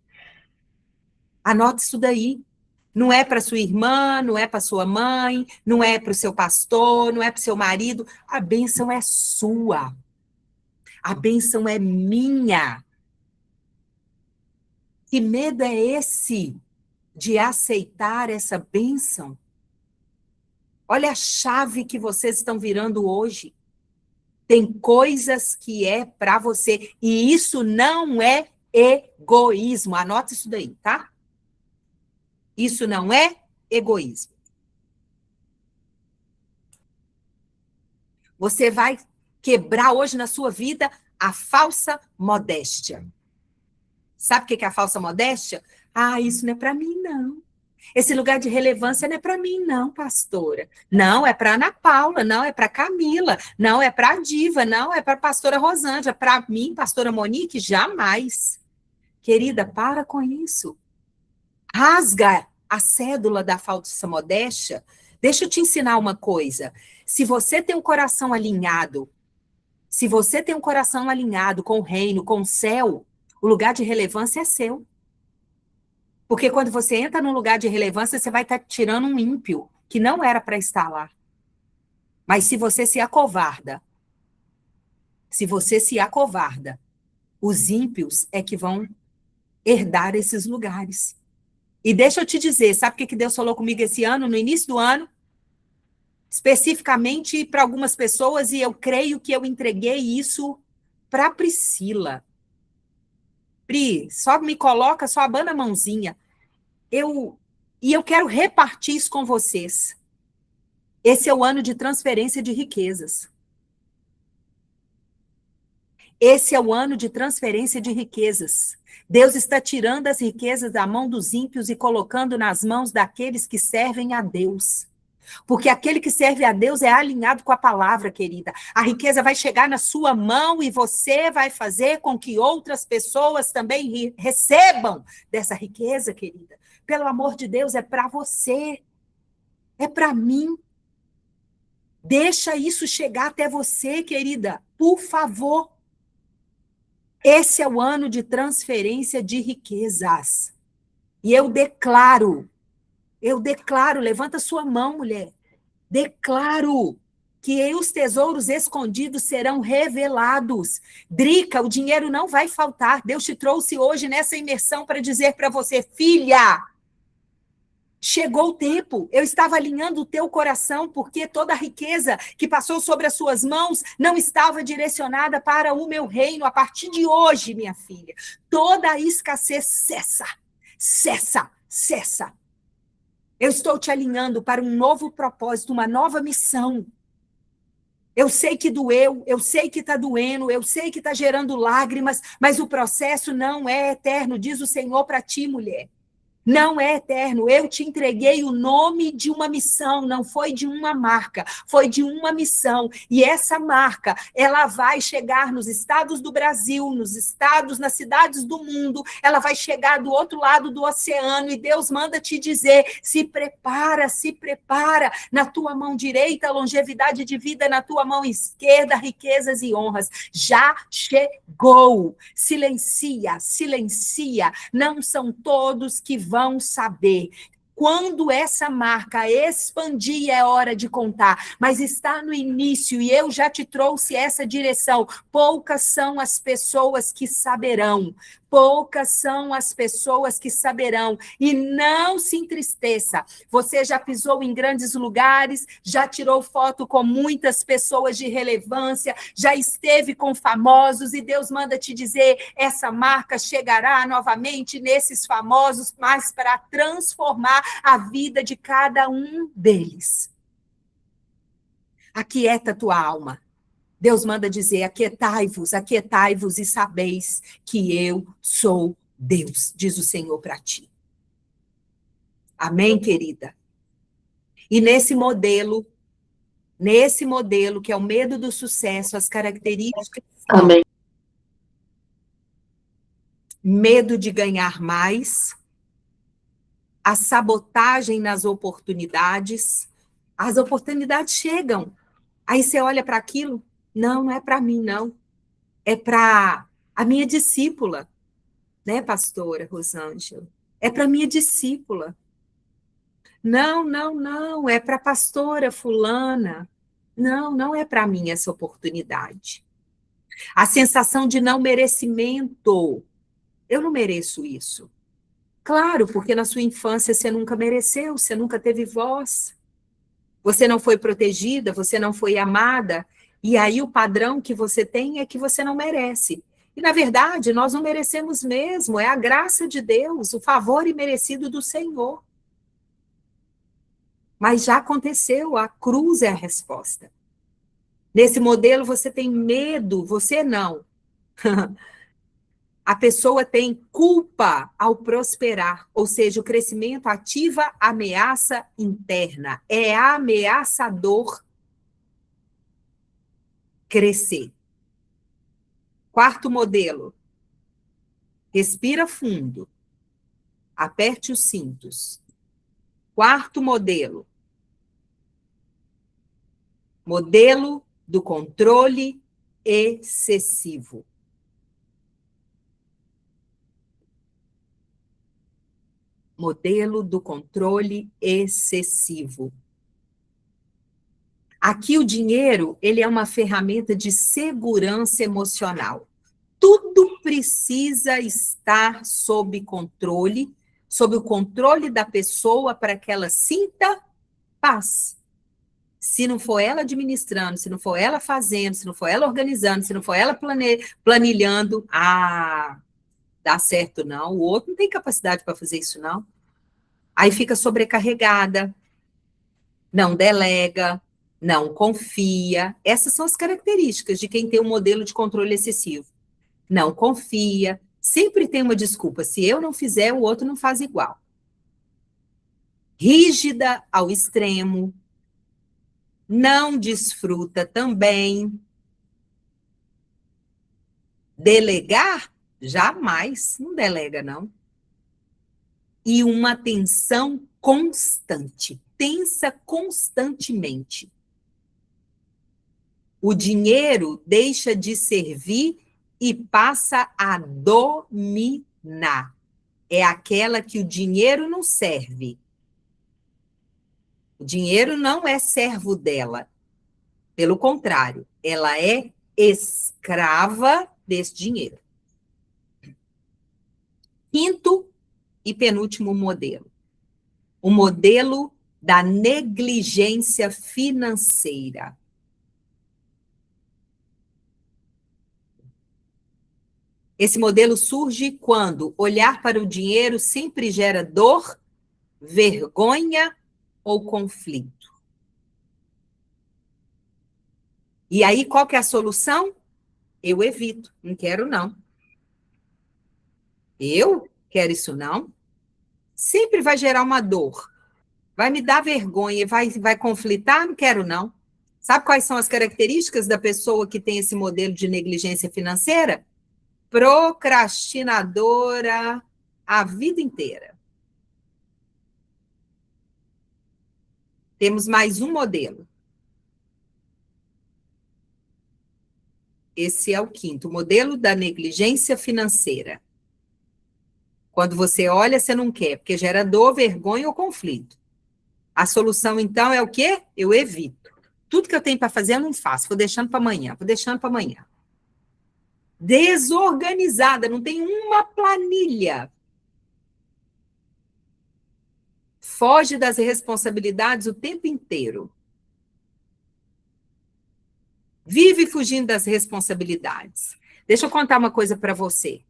A: Anota isso daí. Não é para sua irmã, não é para sua mãe, não é para o seu pastor, não é para o seu marido. A bênção é sua. A bênção é minha. Que medo é esse de aceitar essa bênção? Olha a chave que vocês estão virando hoje. Tem coisas que é para você. E isso não é egoísmo. Anota isso daí, tá? Isso não é egoísmo. Você vai quebrar hoje na sua vida a falsa modéstia. Sabe o que é a falsa modéstia? Ah, isso não é para mim, não. Esse lugar de relevância não é para mim, não, pastora. Não, é para Ana Paula, não, é para Camila, não, é para a Diva, não, é para a pastora Rosângela. Para mim, pastora Monique, jamais. Querida, para com isso. Rasga a cédula da falsa modéstia. Deixa eu te ensinar uma coisa. Se você tem um coração alinhado, se você tem um coração alinhado com o reino, com o céu, o lugar de relevância é seu. Porque quando você entra num lugar de relevância, você vai estar tirando um ímpio que não era para estar lá. Mas se você se acovarda, os ímpios é que vão herdar esses lugares. E deixa eu te dizer, sabe o que Deus falou comigo esse ano, no início do ano? Especificamente para algumas pessoas, e eu creio que eu entreguei isso para Priscila. Pri, só me coloca, só abana a mãozinha. E eu quero repartir isso com vocês. Esse é o ano de transferência de riquezas. Esse é o ano de transferência de riquezas. Deus está tirando as riquezas da mão dos ímpios e colocando nas mãos daqueles que servem a Deus. Porque aquele que serve a Deus é alinhado com a palavra, querida. A riqueza vai chegar na sua mão e você vai fazer com que outras pessoas também recebam dessa riqueza, querida. Pelo amor de Deus, é para você. É para mim. Deixa isso chegar até você, querida. Por favor. Esse é o ano de transferência de riquezas. E eu declaro, levanta sua mão, mulher. Declaro que os tesouros escondidos serão revelados. Drica, o dinheiro não vai faltar. Deus te trouxe hoje nessa imersão para dizer para você, filha, chegou o tempo. Eu estava alinhando o teu coração, porque toda a riqueza que passou sobre as suas mãos não estava direcionada para o meu reino. A partir de hoje, minha filha, toda a escassez cessa. Cessa, cessa. Eu estou te alinhando para um novo propósito, uma nova missão. Eu sei que doeu, eu sei que está doendo, eu sei que está gerando lágrimas, mas o processo não é eterno, diz o Senhor para ti, mulher. Não é eterno. Eu te entreguei o nome de uma missão, não foi de uma marca, foi de uma missão. E essa marca, ela vai chegar nos estados do Brasil, nos estados, nas cidades do mundo, ela vai chegar do outro lado do oceano, e Deus manda te dizer: se prepara, na tua mão direita, longevidade de vida, na tua mão esquerda, riquezas e honras. Já chegou. Silencia, silencia. Não são todos que vão saber. Quando essa marca expandir, é hora de contar, mas está no início e eu já te trouxe essa direção. Poucas são as pessoas que saberão. Poucas são as pessoas que saberão. E não se entristeça. Você já pisou em grandes lugares, já tirou foto com muitas pessoas de relevância, já esteve com famosos, e Deus manda te dizer: essa marca chegará novamente nesses famosos, mas para transformar a vida de cada um deles. Aquieta tua alma. Deus manda dizer: aquietai-vos e sabeis que eu sou Deus, diz o Senhor para ti. Amém, querida? E nesse modelo que é o medo do sucesso, as características são: amém. Medo de ganhar mais, a sabotagem nas oportunidades. As oportunidades chegam, aí você olha para aquilo: não é para mim, não. É para a minha discípula, né, pastora Rosângela? É para a minha discípula. Não, é para a pastora fulana. Não é para mim essa oportunidade. A sensação de não merecimento. Eu não mereço isso. Claro, porque na sua infância você nunca mereceu, você nunca teve voz. Você não foi protegida, você não foi amada, e aí o padrão que você tem é que você não merece. E, na verdade, nós não merecemos mesmo, é a graça de Deus, o favor imerecido do Senhor. Mas já aconteceu, a cruz é a resposta. Nesse modelo você tem medo, você não. A pessoa tem culpa ao prosperar, ou seja, o crescimento ativa a ameaça interna. É ameaçador crescer. Quarto modelo. Respira fundo. Aperte os cintos. Quarto modelo. Modelo do controle excessivo. Modelo do controle excessivo. Aqui o dinheiro, ele é uma ferramenta de segurança emocional. Tudo precisa estar sob o controle da pessoa para que ela sinta paz. Se não for ela administrando, se não for ela fazendo, se não for ela organizando, se não for ela planilhando, dá certo não, o outro não tem capacidade para fazer isso não. Aí fica sobrecarregada, não delega, não confia. Essas são as características de quem tem um modelo de controle excessivo. Não confia, sempre tem uma desculpa: se eu não fizer, o outro não faz igual. Rígida ao extremo, não desfruta também. Delegar? Jamais, não delega, não. E uma tensão constante, tensa constantemente. O dinheiro deixa de servir e passa a dominar. É aquela que o dinheiro não serve. O dinheiro não é servo dela. Pelo contrário, ela é escrava desse dinheiro. Quinto e penúltimo modelo. O modelo da negligência financeira. Esse modelo surge quando olhar para o dinheiro sempre gera dor, vergonha ou conflito. E aí, qual que é a solução? Eu evito, não quero não. Eu quero isso não. sempre vai gerar uma dor. Vai me dar vergonha, vai conflitar? Não quero, não. Sabe quais são as características da pessoa que tem esse modelo de negligência financeira? Procrastinadora a vida inteira. Temos mais um modelo. Esse é o quinto, o modelo da negligência financeira. Quando você olha, você não quer, porque gera dor, vergonha ou conflito. A solução, então, é o quê? Eu evito. Tudo que eu tenho para fazer, eu não faço. Vou deixando para amanhã, vou deixando para amanhã. Desorganizada, não tem uma planilha. Foge das responsabilidades o tempo inteiro. Vive fugindo das responsabilidades. Deixa eu contar uma coisa para você.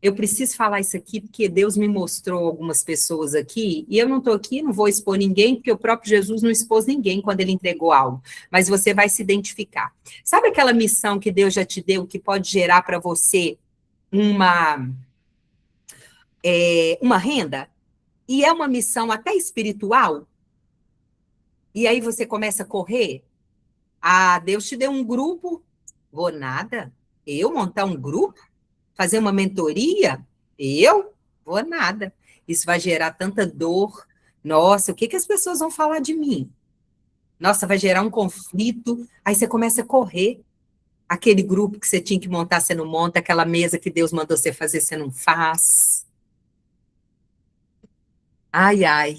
A: Eu preciso falar isso aqui porque Deus me mostrou algumas pessoas aqui, e eu não estou aqui, não vou expor ninguém, porque o próprio Jesus não expôs ninguém quando ele entregou algo, mas você vai se identificar. Sabe aquela missão que Deus já te deu, que pode gerar para você uma renda? E é uma missão até espiritual? E aí você começa a correr? Ah, Deus te deu um grupo? Vou nada. Eu montar um grupo? Fazer uma mentoria? Eu? Vou nada. Isso vai gerar tanta dor. Nossa, o que que as pessoas vão falar de mim? Nossa, vai gerar um conflito. Aí você começa a correr. Aquele grupo que você tinha que montar, você não monta. Aquela mesa que Deus mandou você fazer, você não faz. Ai, ai.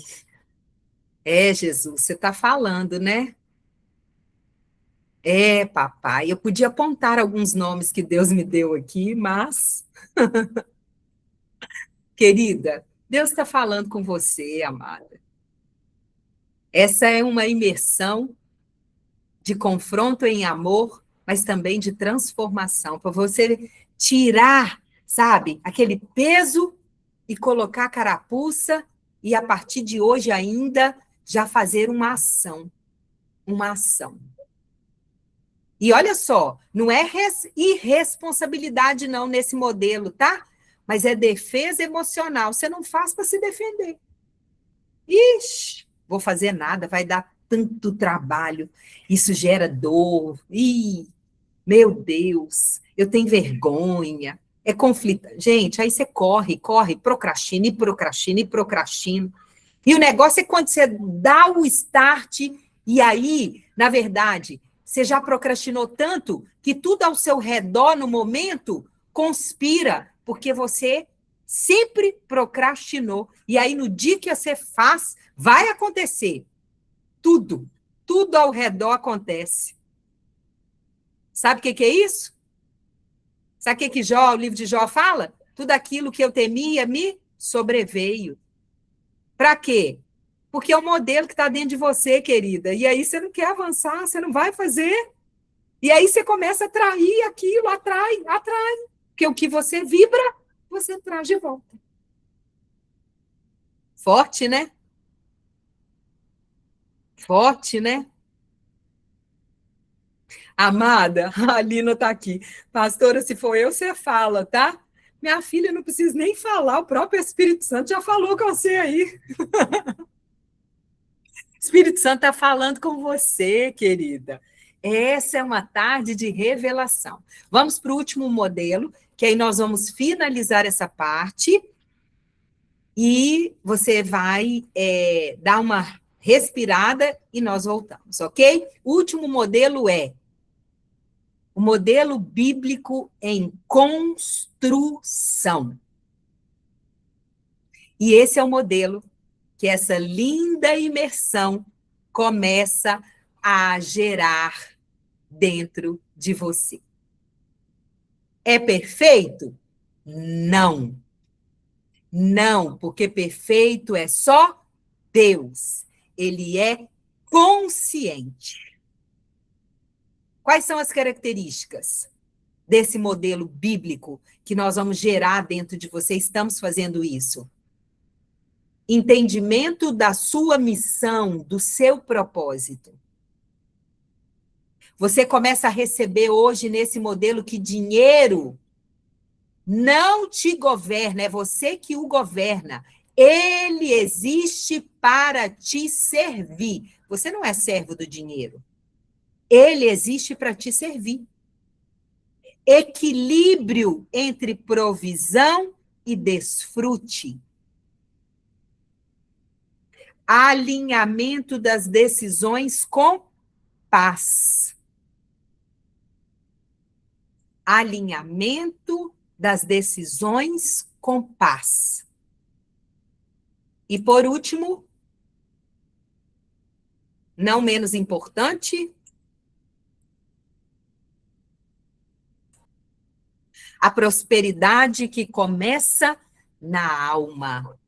A: É, Jesus, você está falando, né? É, papai. Eu podia apontar alguns nomes que Deus me deu aqui, mas, querida, Deus está falando com você, amada. Essa é uma imersão de confronto em amor, mas também de transformação, para você tirar, sabe, aquele peso e colocar a carapuça e a partir de hoje ainda já fazer uma ação, uma ação. E olha só, não é irresponsabilidade não nesse modelo, tá? Mas é defesa emocional. Você não faz para se defender. Ixi, vou fazer nada, vai dar tanto trabalho. Isso gera dor. Ih, meu Deus, eu tenho vergonha. É conflito. Gente, aí você corre, corre, procrastina e procrastina e procrastina. E o negócio é quando você dá o start e aí, na verdade, você já procrastinou tanto que tudo ao seu redor no momento conspira, porque você sempre procrastinou. E aí, no dia que você faz, vai acontecer. Tudo. Tudo ao redor acontece. Sabe o que é isso? Sabe o que Jó, o livro de Jó fala? Tudo aquilo que eu temia me sobreveio. Para quê? Porque é um modelo que está dentro de você, querida. E aí você não quer avançar, você não vai fazer. E aí você começa a atrair aquilo, atrai. Porque o que você vibra, você traz de volta. Forte, né? Forte, né? Amada, a Lina está aqui. Pastora, se for eu, você fala, tá? Minha filha não precisa nem falar, o próprio Espírito Santo já falou com você aí. Espírito Santo está falando com você, querida. Essa é uma tarde de revelação. Vamos para o último modelo, que aí nós vamos finalizar essa parte e você vai dar uma respirada e nós voltamos, ok? O último modelo é o modelo bíblico em construção. E esse é o modelo que essa linda imersão começa a gerar dentro de você. É perfeito? Não. Não, porque perfeito é só Deus. Ele é consciente. Quais são as características desse modelo bíblico que nós vamos gerar dentro de você? Estamos fazendo isso. Entendimento da sua missão, do seu propósito. Você começa a receber hoje nesse modelo que dinheiro não te governa, é você que o governa. Ele existe para te servir. Você não é servo do dinheiro. Ele existe para te servir. Equilíbrio entre provisão e desfrute. Alinhamento das decisões com paz. Alinhamento das decisões com paz. E por último, não menos importante, a prosperidade que começa na alma.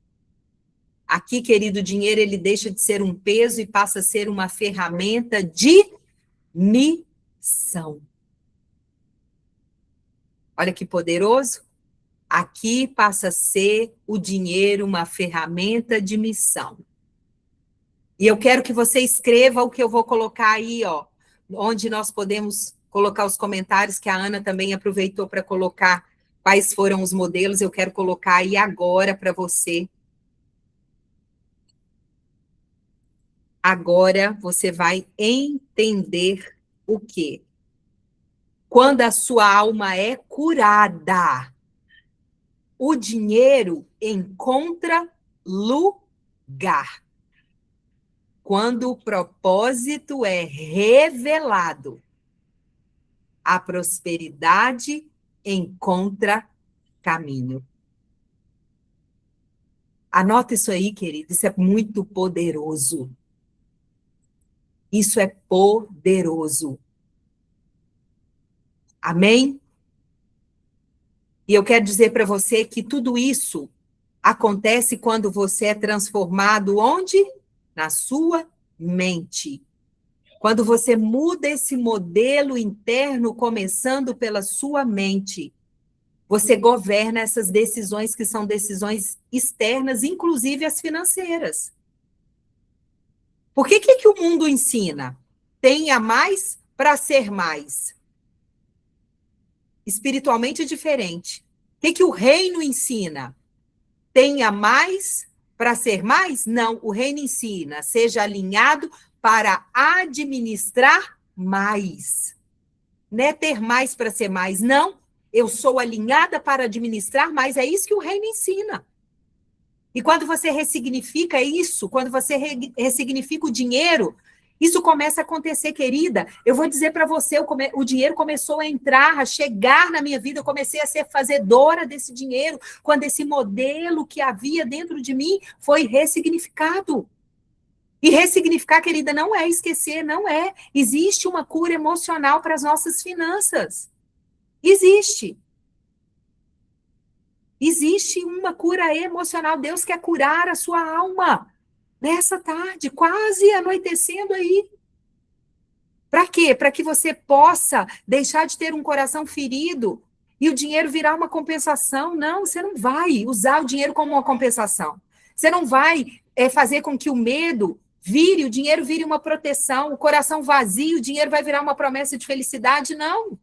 A: Aqui, querido, o dinheiro ele deixa de ser um peso e passa a ser uma ferramenta de missão. Olha que poderoso. Aqui passa a ser o dinheiro uma ferramenta de missão. E eu quero que você escreva o que eu vou colocar aí, ó, onde nós podemos colocar os comentários, que a Ana também aproveitou para colocar quais foram os modelos. Eu quero colocar aí agora para você. Agora você vai entender o quê? Quando a sua alma é curada, o dinheiro encontra lugar. Quando o propósito é revelado, a prosperidade encontra caminho. Anota isso aí, querido, isso é muito poderoso. Isso é poderoso. Amém? E eu quero dizer para você que tudo isso acontece quando você é transformado onde? Na sua mente. Quando você muda esse modelo interno, começando pela sua mente, você governa essas decisões que são decisões externas, inclusive as financeiras. Por que o mundo ensina? Tenha mais para ser mais. Espiritualmente diferente. O que o reino ensina? Tenha mais para ser mais? Não, o reino ensina, seja alinhado para administrar mais. Não é ter mais para ser mais, não. Eu sou alinhada para administrar mais, é isso que o reino ensina. E quando você ressignifica isso, quando você ressignifica o dinheiro, isso começa a acontecer, querida. Eu vou dizer para você, o dinheiro começou a entrar, a chegar na minha vida, eu comecei a ser fazedora desse dinheiro, quando esse modelo que havia dentro de mim foi ressignificado. E ressignificar, querida, não é esquecer, não é. Existe uma cura emocional para as nossas finanças. Existe. Existe uma cura emocional. Deus quer curar a sua alma nessa tarde, quase anoitecendo aí. Para quê? Para que você possa deixar de ter um coração ferido e o dinheiro virar uma compensação. Não, você não vai usar o dinheiro como uma compensação. Você não vai fazer com que o medo vire, o dinheiro vire uma proteção, o coração vazio, o dinheiro vai virar uma promessa de felicidade. Não.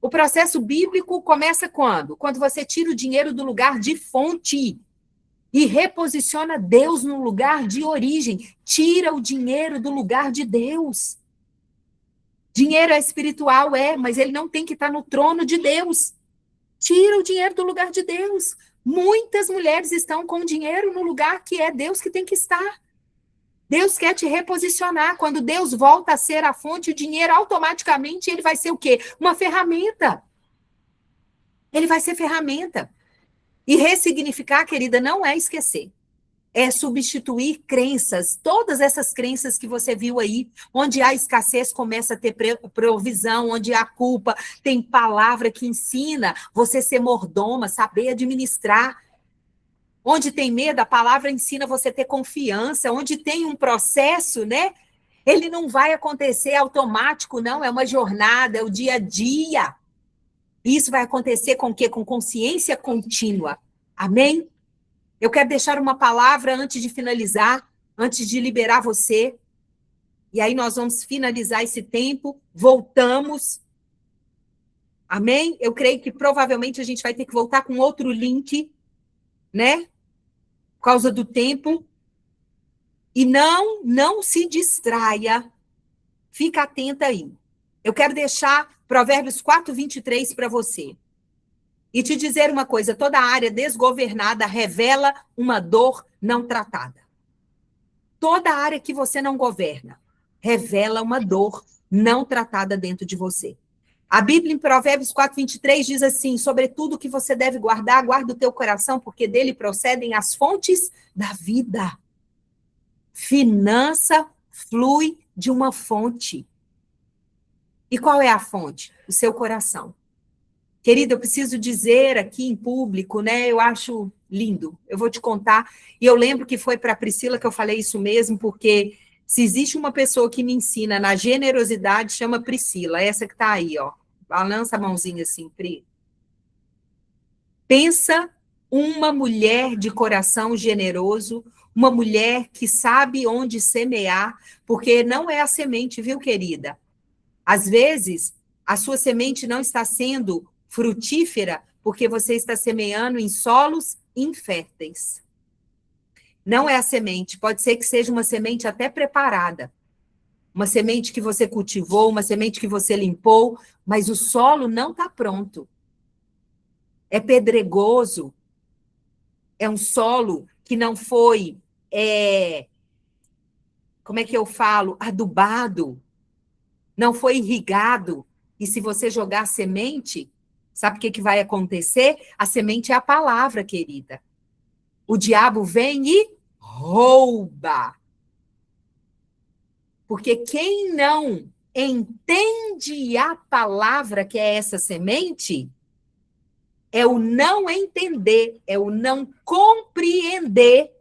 A: O processo bíblico começa quando? Quando você tira o dinheiro do lugar de fonte e reposiciona Deus no lugar de origem. Tira o dinheiro do lugar de Deus. Dinheiro é espiritual, mas ele não tem que estar no trono de Deus. Tira o dinheiro do lugar de Deus. Muitas mulheres estão com dinheiro no lugar que é Deus que tem que estar. Deus quer te reposicionar. Quando Deus volta a ser a fonte, o dinheiro automaticamente ele vai ser o quê? Uma ferramenta. Ele vai ser ferramenta. E ressignificar, querida, não é esquecer. É substituir crenças, todas essas crenças que você viu aí, onde há escassez começa a ter provisão, onde há culpa, tem palavra que ensina você ser mordoma, saber administrar. Onde tem medo, a palavra ensina você a ter confiança. Onde tem um processo, né? Ele não vai acontecer automático, não. É uma jornada, é o dia a dia. Isso vai acontecer com o quê? Com consciência contínua. Amém? Eu quero deixar uma palavra antes de finalizar, antes de liberar você. E aí nós vamos finalizar esse tempo. Voltamos. Amém? Eu creio que provavelmente a gente vai ter que voltar com outro link, né? causa do tempo. E não se distraia. Fica atenta aí. Eu quero deixar Provérbios 4:23 para você. E te dizer uma coisa, toda área desgovernada revela uma dor não tratada. Toda área que você não governa revela uma dor não tratada dentro de você. A Bíblia, em Provérbios 4:23, diz assim: sobretudo que você deve guardar, guarda o teu coração, porque dele procedem as fontes da vida. Finança flui de uma fonte. E qual é a fonte? O seu coração. Querida, eu preciso dizer aqui em público, né? Eu acho lindo. Eu vou te contar. E eu lembro que foi para a Priscila que eu falei isso mesmo, porque se existe uma pessoa que me ensina na generosidade, chama Priscila. Essa que está aí, ó. Balança a mãozinha assim, Pri. Pensa uma mulher de coração generoso, uma mulher que sabe onde semear, porque não é a semente, viu, querida? Às vezes, a sua semente não está sendo frutífera porque você está semeando em solos inférteis. Não é a semente, pode ser que seja uma semente até preparada. Uma semente que você cultivou, uma semente que você limpou, mas o solo não está pronto. É pedregoso, é um solo que não foi, como é que eu falo, adubado, não foi irrigado. E se você jogar semente, sabe o que vai acontecer? A semente é a palavra, querida. O diabo vem e rouba. Porque quem não entende a palavra que é essa semente, é o não entender, é o não compreender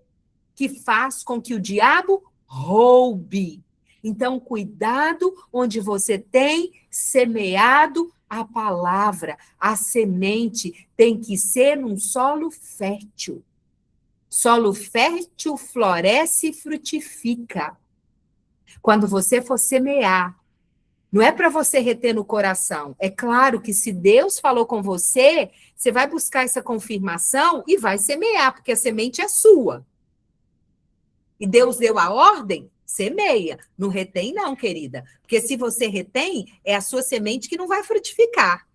A: que faz com que o diabo roube. Então, cuidado onde você tem semeado a palavra. A semente tem que ser num solo fértil. Solo fértil floresce e frutifica. Quando você for semear, não é para você reter no coração. É claro que se Deus falou com você, você vai buscar essa confirmação e vai semear, porque a semente é sua. E Deus deu a ordem, semeia. Não retém não, querida. Porque se você retém, é a sua semente que não vai frutificar.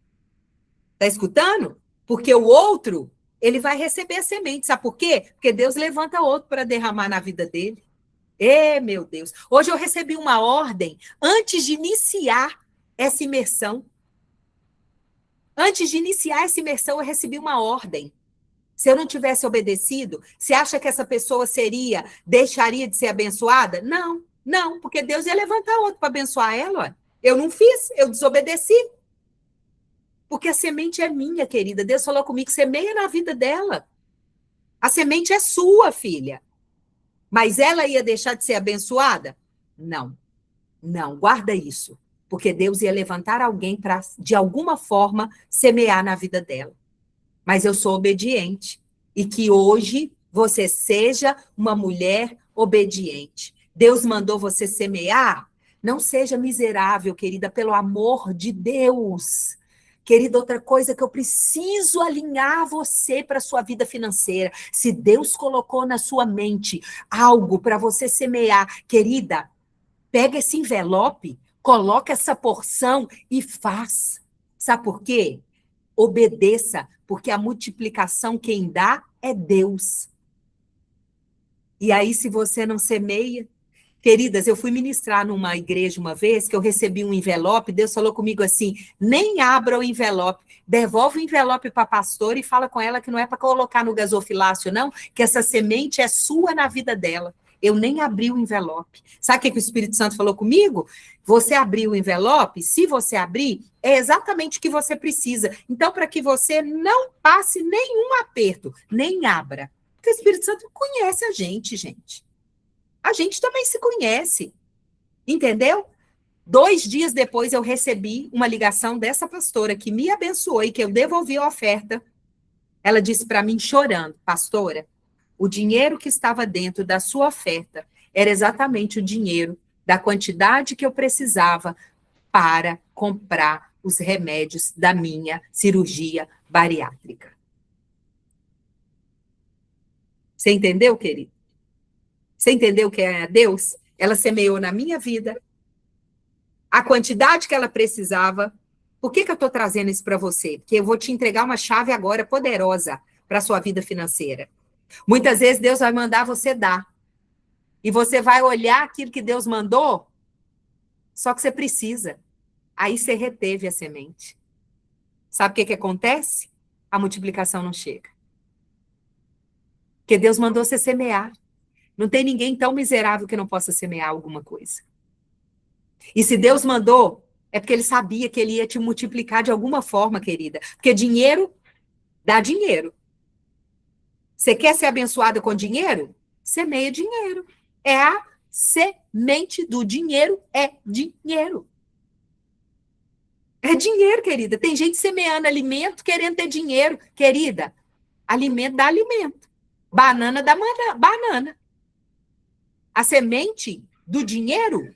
A: Tá escutando? Porque o outro, ele vai receber a semente. Sabe por quê? Porque Deus levanta outro para derramar na vida dele. Meu Deus. Hoje eu recebi uma ordem antes de iniciar essa imersão. Antes de iniciar essa imersão, eu recebi uma ordem. Se eu não tivesse obedecido, você acha que essa pessoa deixaria de ser abençoada? Não, não, porque Deus ia levantar outro para abençoar ela. Ó. Eu não fiz, eu desobedeci. Porque a semente é minha, querida. Deus falou comigo, semeia na vida dela. A semente é sua, filha. Mas ela ia deixar de ser abençoada? Não, não, guarda isso. Porque Deus ia levantar alguém para, de alguma forma, semear na vida dela. Mas eu sou obediente. E que hoje você seja uma mulher obediente. Deus mandou você semear? Não seja miserável, querida, pelo amor de Deus. Querida, outra coisa que eu preciso alinhar você para a sua vida financeira. Se Deus colocou na sua mente algo para você semear, querida, pega esse envelope, coloca essa porção e faz. Sabe por quê? Obedeça, porque a multiplicação quem dá é Deus. E aí, se você não semeia... Queridas, eu fui ministrar numa igreja uma vez, que eu recebi um envelope, Deus falou comigo assim, nem abra o envelope, devolve o envelope para a pastora e fala com ela que não é para colocar no gasofilácio, não, que essa semente é sua na vida dela. Eu nem abri o envelope. Sabe o que o Espírito Santo falou comigo? Você abriu o envelope, se você abrir, é exatamente o que você precisa. Então, para que você não passe nenhum aperto, nem abra. Porque o Espírito Santo conhece a gente, gente. A gente também se conhece, entendeu? 2 dias depois eu recebi uma ligação dessa pastora que me abençoou e que eu devolvi a oferta. Ela disse para mim chorando, pastora, o dinheiro que estava dentro da sua oferta era exatamente o dinheiro da quantidade que eu precisava para comprar os remédios da minha cirurgia bariátrica. Você entendeu, querido? Você entendeu que é Deus? Ela semeou na minha vida a quantidade que ela precisava. Por que eu estou trazendo isso para você? Porque eu vou te entregar uma chave agora poderosa para a sua vida financeira. Muitas vezes Deus vai mandar você dar. E você vai olhar aquilo que Deus mandou, só que você precisa. Aí você reteve a semente. Sabe o que acontece? A multiplicação não chega. Porque Deus mandou você semear. Não tem ninguém tão miserável que não possa semear alguma coisa. E se Deus mandou, é porque ele sabia que ele ia te multiplicar de alguma forma, querida. Porque dinheiro dá dinheiro. Você quer ser abençoada com dinheiro? Semeia dinheiro. É a semente do dinheiro, é dinheiro. É dinheiro, querida. Tem gente semeando alimento querendo ter dinheiro. Querida, alimento dá alimento. Banana dá banana. A semente do dinheiro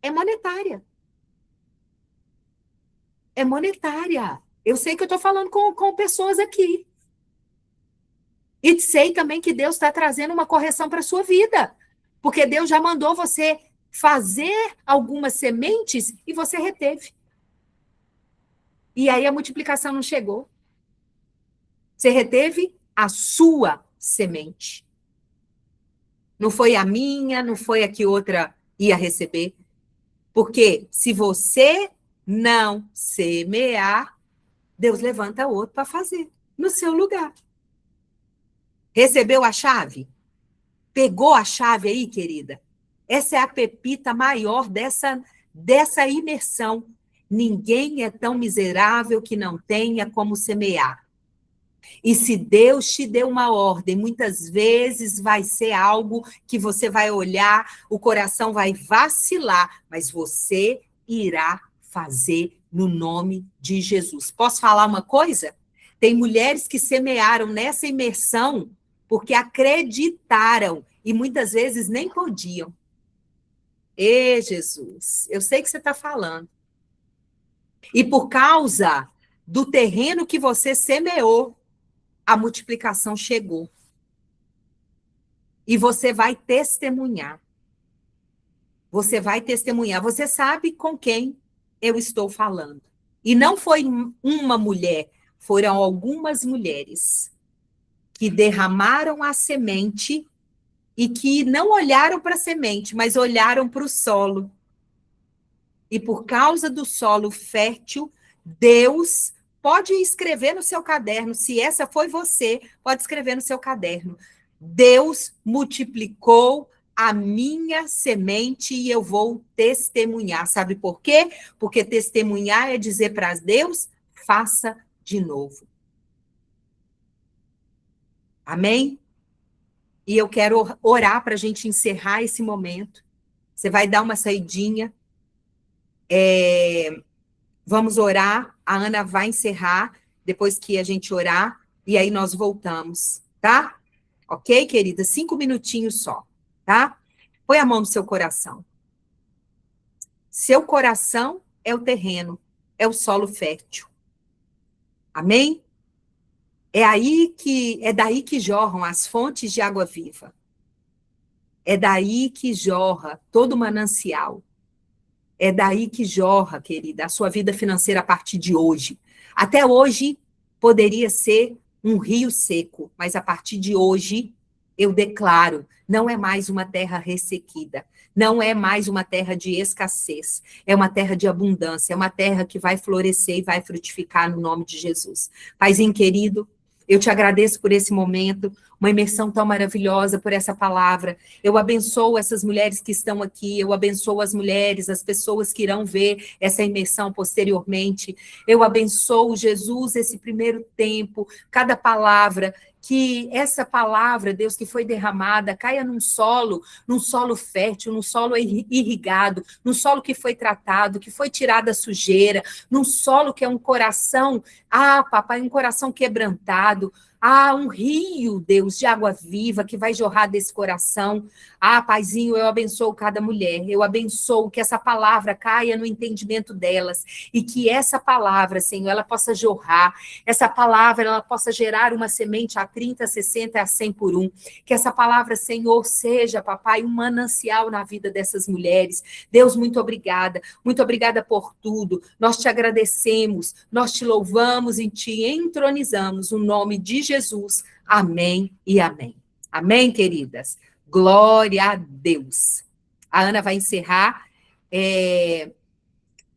A: é monetária. É monetária. Eu sei que eu estou falando com pessoas aqui. E sei também que Deus está trazendo uma correção para a sua vida. Porque Deus já mandou você fazer algumas sementes e você reteve. E aí a multiplicação não chegou. Você reteve a sua semente. Não foi a minha, não foi a que outra ia receber. Porque se você não semear, Deus levanta outro para fazer no seu lugar. Recebeu a chave? Pegou a chave aí, querida? Essa é a pepita maior dessa imersão. Ninguém é tão miserável que não tenha como semear. E se Deus te deu uma ordem, muitas vezes vai ser algo que você vai olhar, o coração vai vacilar, mas você irá fazer no nome de Jesus. Posso falar uma coisa? Tem mulheres que semearam nessa imersão porque acreditaram e muitas vezes nem podiam. Ê, Jesus, eu sei que você está falando. E por causa do terreno que você semeou, a multiplicação chegou. E você vai testemunhar. Você vai testemunhar. Você sabe com quem eu estou falando. E não foi uma mulher, foram algumas mulheres que derramaram a semente e que não olharam para a semente, mas olharam para o solo. E por causa do solo fértil, Deus pode escrever no seu caderno, se essa foi você, pode escrever no seu caderno. Deus multiplicou a minha semente e eu vou testemunhar. Sabe por quê? Porque testemunhar é dizer para Deus, faça de novo. Amém? E eu quero orar para a gente encerrar esse momento. Você vai dar uma saidinha. Vamos orar. A Ana vai encerrar depois que a gente orar. E aí nós voltamos, tá? Ok, querida? 5 minutinhos só, tá? Põe a mão no seu coração. Seu coração é o terreno, é o solo fértil. Amém? É daí que jorram as fontes de água viva. É daí que jorra todo o manancial. É daí que jorra, querida, a sua vida financeira a partir de hoje. Até hoje poderia ser um rio seco, mas a partir de hoje eu declaro, não é mais uma terra ressequida, não é mais uma terra de escassez, é uma terra de abundância, é uma terra que vai florescer e vai frutificar no nome de Jesus. Paizinho querido, eu te agradeço por esse momento, uma imersão tão maravilhosa, por essa palavra. Eu abençoo essas mulheres que estão aqui, eu abençoo as mulheres, as pessoas que irão ver essa imersão posteriormente. Eu abençoo, Jesus, esse primeiro tempo, cada palavra, que essa palavra, Deus, que foi derramada, caia num solo fértil, num solo irrigado, num solo que foi tratado, que foi tirada a sujeira, num solo que é um coração, papai, um coração quebrantado. Ah, um rio, Deus, de água viva que vai jorrar desse coração. Ah, Paizinho, eu abençoo cada mulher. Eu abençoo que essa palavra caia no entendimento delas e que essa palavra, Senhor, ela possa jorrar. Essa palavra, ela possa gerar uma semente a 30, a 60, a 100 por um. Que essa palavra, Senhor, seja, papai, um manancial na vida dessas mulheres. Deus, muito obrigada por tudo. Nós te agradecemos, nós te louvamos e te entronizamos, no nome de Jesus. Amém e amém. Amém, queridas? Glória a Deus. A Ana vai encerrar.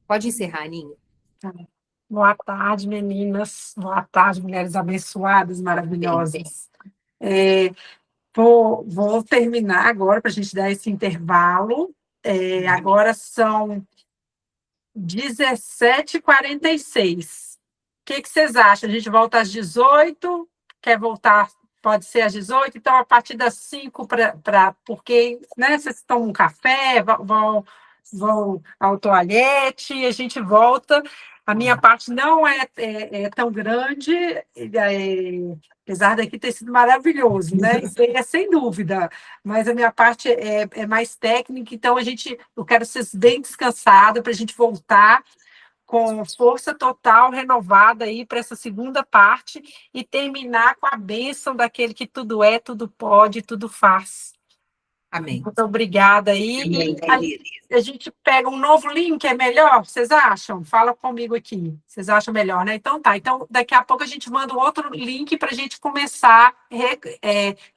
A: Pode encerrar, Aninha.
B: Boa tarde, meninas. Boa tarde, mulheres abençoadas, maravilhosas. Vou terminar agora para a gente dar esse intervalo. Agora são 17h46. O que vocês acham? A gente volta às 18h? Quer voltar? Pode ser às 18h? Então, a partir das 5, porque, né, vocês tomam um café, vão ao toalete, e a gente volta. A minha parte não é tão grande, apesar daqui ter sido maravilhoso, né? Isso aí é sem dúvida, mas a minha parte é mais técnica, então eu quero ser bem descansada para a gente voltar com força total, renovada aí para essa segunda parte e terminar com a bênção daquele que tudo é, tudo pode, tudo faz.
A: Amém.
B: Muito obrigada aí.
A: Amém,
B: a gente pega um novo link, é melhor? Vocês acham? Fala comigo aqui. Vocês acham melhor, né? Então tá. Então, daqui a pouco a gente manda um outro link para a gente começar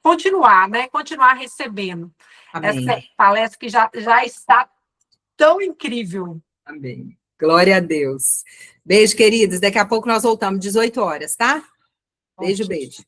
B: continuar, né? Continuar recebendo.
A: Amém.
B: Essa palestra que já está tão incrível.
A: Amém. Glória a Deus. Beijo, queridos. Daqui a pouco nós voltamos, 18 horas, tá? Beijo, beijo.